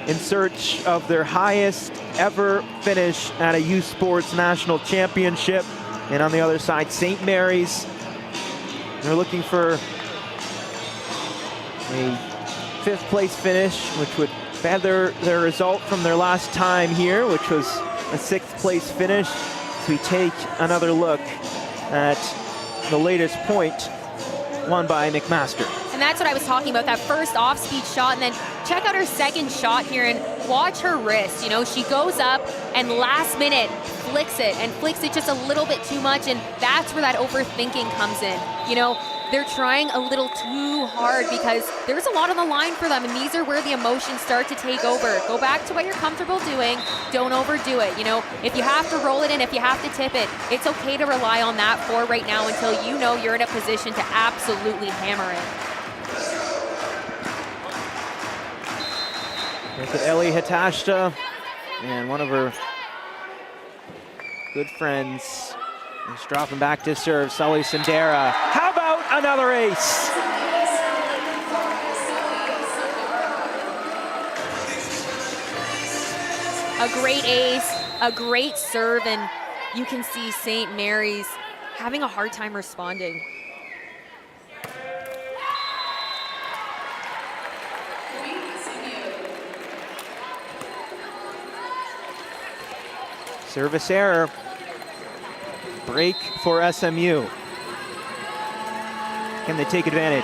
in search of their highest ever finish at a youth sports national championship. And on the other side, St. Mary's, they're looking for a 5th place finish, which would feather their result from their last time here, which was a 6th place finish. So we take another look at the latest point won by McMaster. And that's what I was talking about, that first off-speed shot, and then check out her second shot here and watch her wrist. You know, she goes up and last minute flicks it just a little bit too much, and that's where that overthinking comes in. You know, they're trying a little too hard because there's a lot on the line for them, and these are where the emotions start to take over. Go back to what you're comfortable doing. Don't overdo it. You know, if you have to roll it in, if you have to tip it, it's okay to rely on that for right now until you know you're in a position to absolutely hammer it. Look at Ellie Hatashta and one of her good friends. He's dropping back to serve, Sully Sandera. How about another ace? A great ace, a great serve, and you can see St. Mary's having a hard time responding. Service error. Break for SMU. Can they take advantage?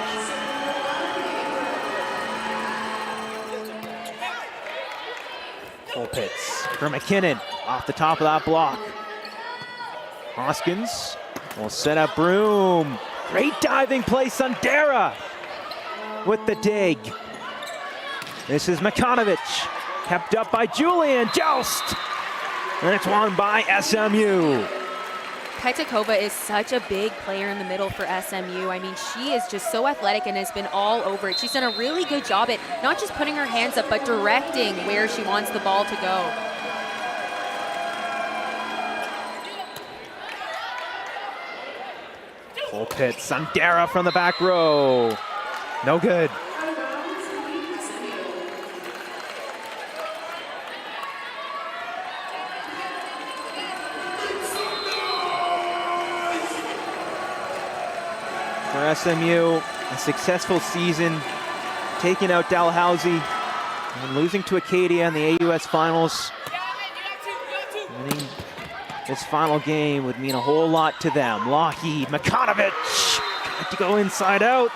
Kolpitz. for McKinnon off the top of that block. Hoskins will set up Broom. Great diving play, Sundara with the dig. This is Makanovich, kept up by Julian, joust, and it's won by SMU. Petikova is such a big player in the middle for SMU. I mean, she is just so athletic and has been all over it. She's done a really good job at not just putting her hands up, but directing where she wants the ball to go. Full pit, Sundara from the back row. No good. For SMU, a successful season, taking out Dalhousie and losing to Acadia in the AUS finals. Winning this final game would mean a whole lot to them. Lougheed, Makanovich, tried to go inside out,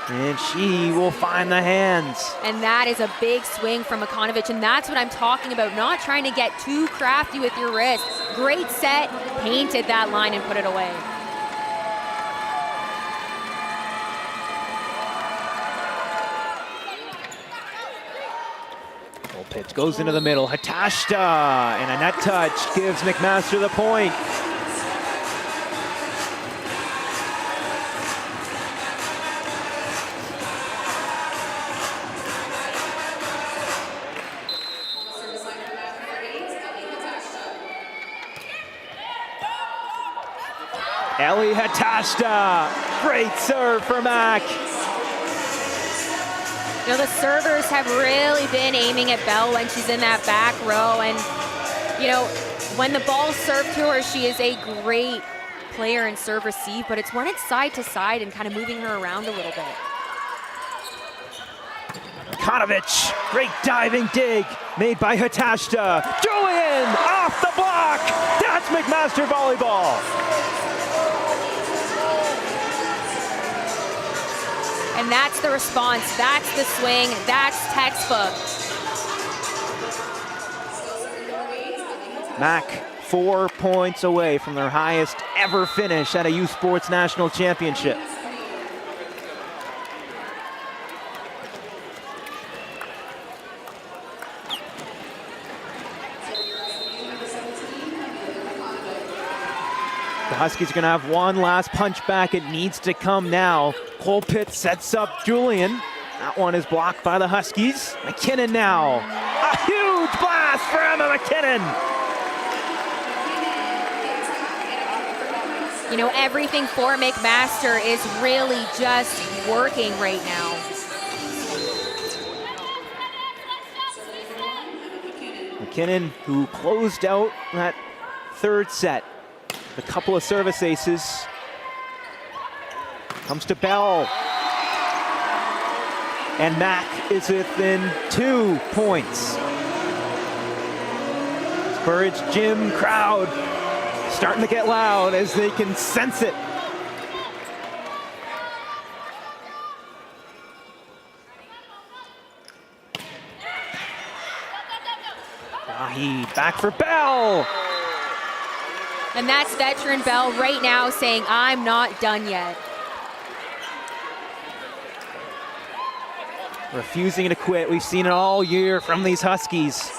and she will find the hands. And that is a big swing from Makanovich, and that's what I'm talking about, not trying to get too crafty with your wrist. Great set, painted that line and put it away. Pitch goes into the middle, Hatashta, and a net touch gives McMaster the point. Ellie Hatashta, great serve for Mac. You know, the servers have really been aiming at Bell when she's in that back row. And, you know, when the ball's served to her, she is a great player in serve receive, but it's when it's side to side and kind of moving her around a little bit. Konovich, great diving dig made by Hatashta. Julian off the block. That's McMaster volleyball. And that's the response, that's the swing, that's textbook. Mac 4 points away from their highest ever finish at a U Sports National Championship. The Huskies are going to have one last punch back. It needs to come now. Colpitt sets up Julian. That one is blocked by the Huskies. McKinnon now. A huge blast for Emma McKinnon. You know, everything for McMaster is really just working right now. McKinnon, who closed out that third set. A couple of service aces. Comes to Bell. And Mac is within 2 points. Burridge Gym crowd starting to get loud as they can sense it. Lougheed back for Bell. And that's veteran Bell right now saying, I'm not done yet. Refusing to quit. We've seen it all year from these Huskies.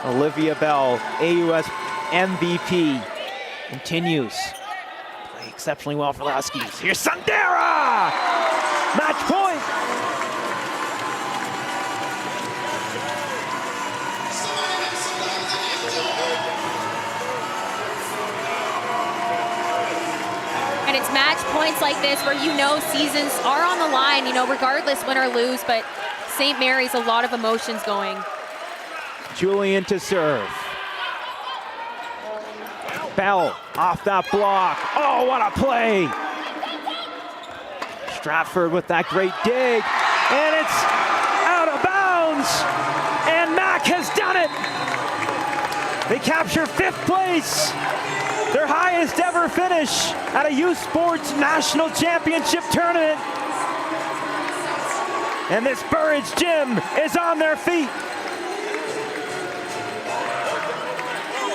Olivia Bell, AUS MVP, continues. Play exceptionally well for the Huskies. Here's Sundara! Match point! And it's match points like this where you know seasons are on the line, you know, regardless win or lose, but St. Mary's, a lot of emotions going. Julian to serve. Bell off that block. Oh, what a play! Stratford with that great dig, and it's out of bounds, and Mac has done it! They capture 5th place, their highest ever finish at a U Sports National Championship tournament. And this Burridge Gym is on their feet.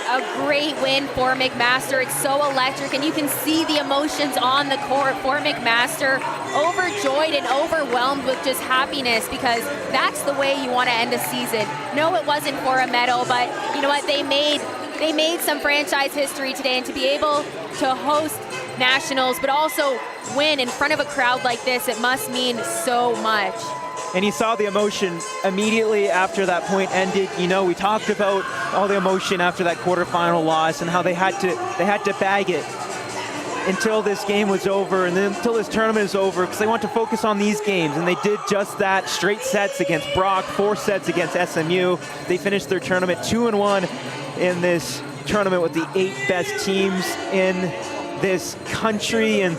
a great win for McMaster. It's so electric, and you can see the emotions on the court for McMaster, overjoyed and overwhelmed with just happiness, because that's the way you want to end a season. No, it wasn't for a medal, but you know what? They made some franchise history today, and to be able to host nationals, but also win in front of a crowd like this, it must mean so much. And you saw the emotion immediately after that point ended. You know, we talked about all the emotion after that quarterfinal loss and how they had to bag it until this game was over, and then until this tournament is over, because they want to focus on these games, and they did just that. Straight sets against Brock, 4 sets against SMU. They finished their tournament 2-1 in this tournament with the 8 best teams in this country, and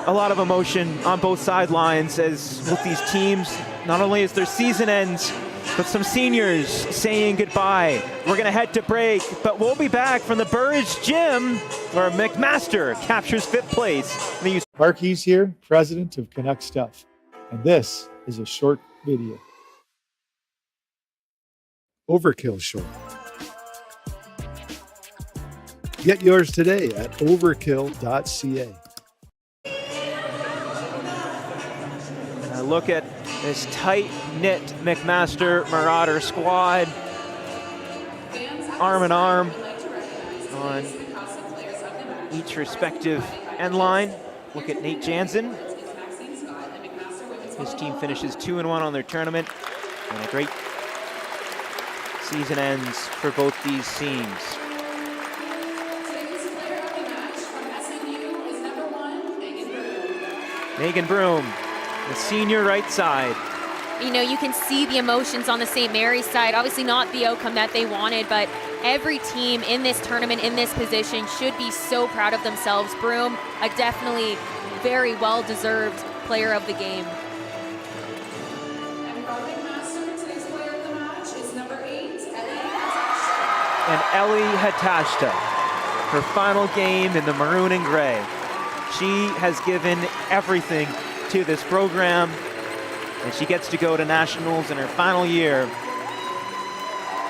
a lot of emotion on both sidelines as with these teams, not only as their season ends, but some seniors saying goodbye. We're going to head to break, but we'll be back from the Burridge Gym where McMaster captures 5th place. Marquis here, president of Canuck Stuff, and this is a short video. Overkill Short. Get yours today at overkill.ca. Look at this tight-knit McMaster Marauder squad, arm in arm on each respective end line. Look at Nate Jansen. His team finishes 2-1 on their tournament, and a great season ends for both these teams. Megan Broom, the senior right side. You know, you can see the emotions on the St. Mary's side. Obviously not the outcome that they wanted, but every team in this tournament, in this position, should be so proud of themselves. Broom, a definitely very well-deserved player of the game. And Ellie Hatashta, her final game in the maroon and gray. She has given everything to this program, and she gets to go to nationals in her final year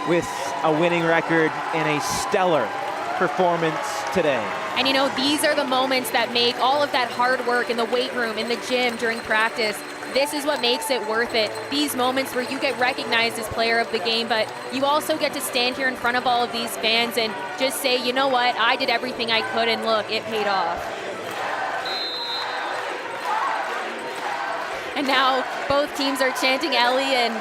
with a winning record and a stellar performance today. And you know, these are the moments that make all of that hard work in the weight room, in the gym, during practice. This is what makes it worth it. These moments where you get recognized as player of the game, but you also get to stand here in front of all of these fans and just say, you know what, I did everything I could, and look, it paid off. And now both teams are chanting Ellie, and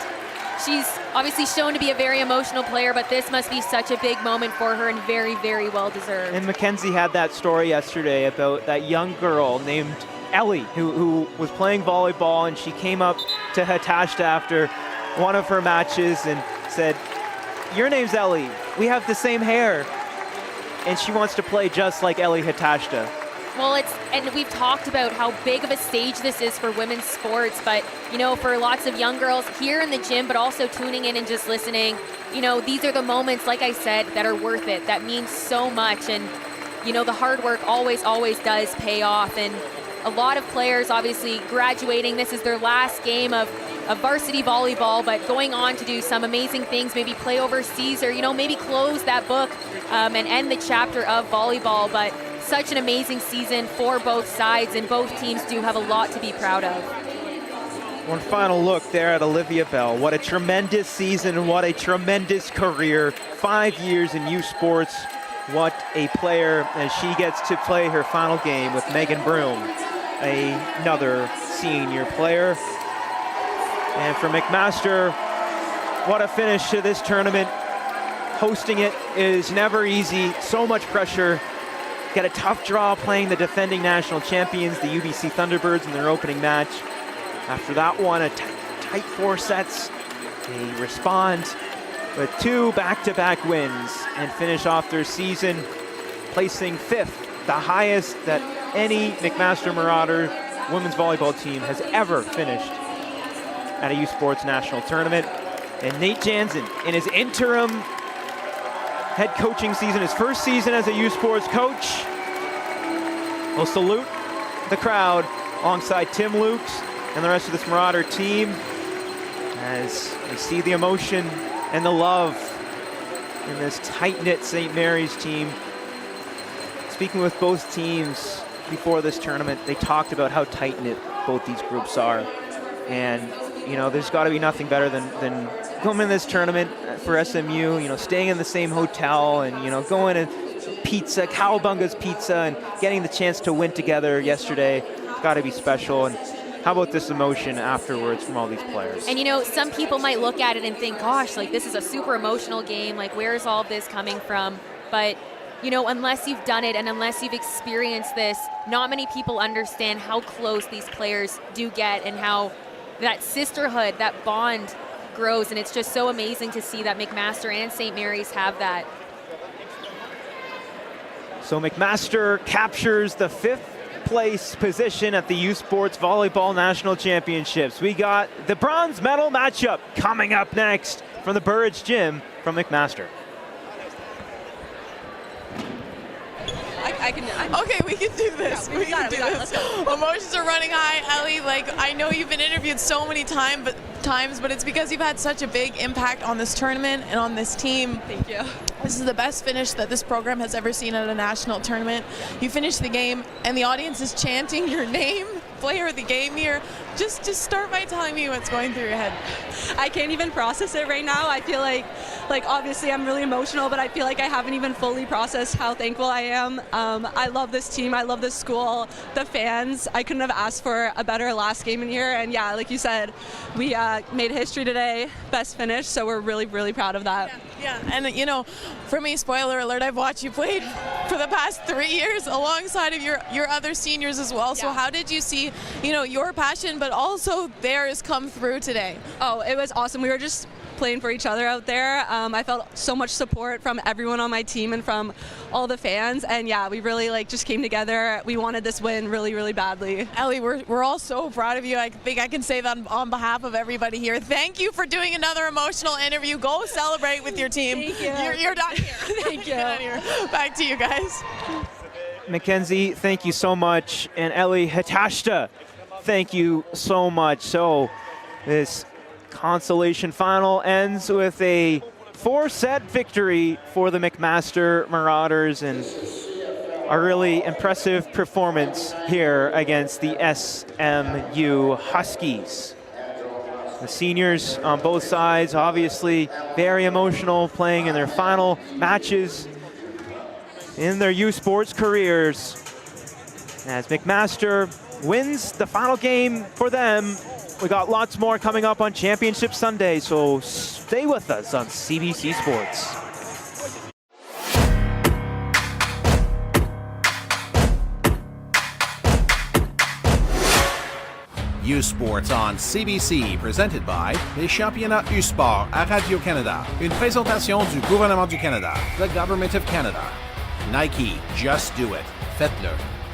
she's obviously shown to be a very emotional player, but this must be such a big moment for her and very, very well deserved. And Mackenzie had that story yesterday about that young girl named Ellie who was playing volleyball, and she came up to Hatashta after one of her matches and said, "Your name's Ellie. We have the same hair." And she wants to play just like Ellie Hatashta. Well, and we've talked about how big of a stage this is for women's sports, but, you know, for lots of young girls here in the gym, but also tuning in and just listening, you know, these are the moments, like I said, that are worth it, that means so much. And, you know, the hard work always does pay off. And a lot of players obviously graduating. This is their last game of varsity volleyball, but going on to do some amazing things, maybe play overseas, or, you know, maybe close that book and end the chapter of volleyball. But such an amazing season for both sides, and both teams do have a lot to be proud of. One final look there at Olivia Bell. What a tremendous season, what a tremendous career. 5 years in youth sports. What a player, as she gets to play her final game with Megan Broom, another senior player. And for McMaster, what a finish to this tournament. Hosting it is never easy, so much pressure. Get a tough draw playing the defending national champions, the UBC Thunderbirds, in their opening match. After that one, a tight 4 sets. They respond with 2 back-to-back wins and finish off their season placing 5th, the highest that any McMaster Marauder women's volleyball team has ever finished at a U Sports National Tournament. And Nate Jansen, in his interim head coaching season, his first season as a U Sports coach, will salute the crowd alongside Tim Lukes and the rest of this Marauder team as we see the emotion and the love in this tight-knit St. Mary's team. Speaking with both teams before this tournament, they talked about how tight-knit both these groups are. And, you know, there's got to be nothing better than coming in this tournament for SMU, you know, staying in the same hotel and, you know, going to pizza, Cowabunga's Pizza, and getting the chance to win together yesterday. It's got to be special. And how about this emotion afterwards from all these players? And, you know, some people might look at it and think, gosh, like, this is a super emotional game. Like, where is all of this coming from? But, you know, unless you've done it and unless you've experienced this, not many people understand how close these players do get and how that sisterhood, that bond grows. And it's just so amazing to see that McMaster and St. Mary's have that. So McMaster captures the 5th place position at the U Sports Volleyball National Championships. We got the bronze medal matchup coming up next from the Burridge Gym from McMaster. Okay, we can do this. Yeah, we can do this. Let's go. Emotions are running high, Ellie. Like, I know you've been interviewed so many times, but it's because you've had such a big impact on this tournament and on this team. Thank you. This is the best finish that this program has ever seen at a national tournament. You finish the game, and the audience is chanting your name, player of the game here. Just start by telling me what's going through your head. I can't even process it right now. I feel like obviously I'm really emotional, but I feel like I haven't even fully processed how thankful I am. I love this team. I love this school, the fans. I couldn't have asked for a better last game in here. And yeah, like you said, we made history today, best finish. So we're really, really proud of that. Yeah, and you know, for me, spoiler alert, I've watched you play for the past 3 years alongside of your other seniors as well. So how did you see, you know, your passion, but also theirs come through today? Oh, it was awesome. We were just playing for each other out there. I felt so much support from everyone on my team and from all the fans. And yeah, we really just came together. We wanted this win really, really badly. Ellie, we're all so proud of you. I think I can say that on behalf of everybody here. Thank you for doing another emotional interview. Go celebrate with your team. Thank you. You're done here. Thank you. Back to you guys. Mackenzie, thank you so much. And Ellie Hatashta, thank you so much. So this Consolation final ends with a 4-set victory for the McMaster Marauders and a really impressive performance here against the SMU Huskies. The seniors on both sides obviously very emotional, playing in their final matches in their U Sports careers as McMaster wins the final game for them. We got lots more coming up on Championship Sunday, so stay with us on CBC Sports. U Sports on CBC, presented by les championnats U Sport à Radio-Canada. Une présentation du gouvernement du Canada, the Government of Canada. Nike, just do it. Faites-le.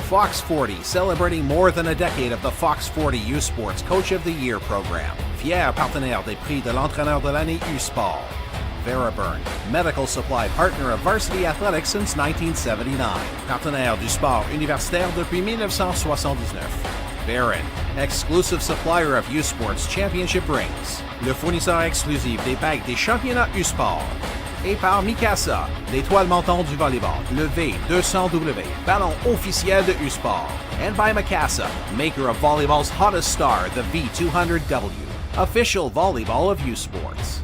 Fox 40, celebrating more than a decade of the Fox 40 U Sports Coach of the Year program. Fier partenaire des prix de l'entraîneur de l'année U Sport. Veriburn, medical supply partner of varsity athletics since 1979. Partenaire du sport universitaire depuis 1979. Barron, exclusive supplier of U Sports Championship rings. Le fournisseur exclusif des bagues des championnats U Sport. Et par Mikasa, l'étoile montante du volleyball, le V200W, ballon officiel de U-Sport. And by Mikasa, maker of volleyball's hottest star, the V200W, official volleyball of U-Sports.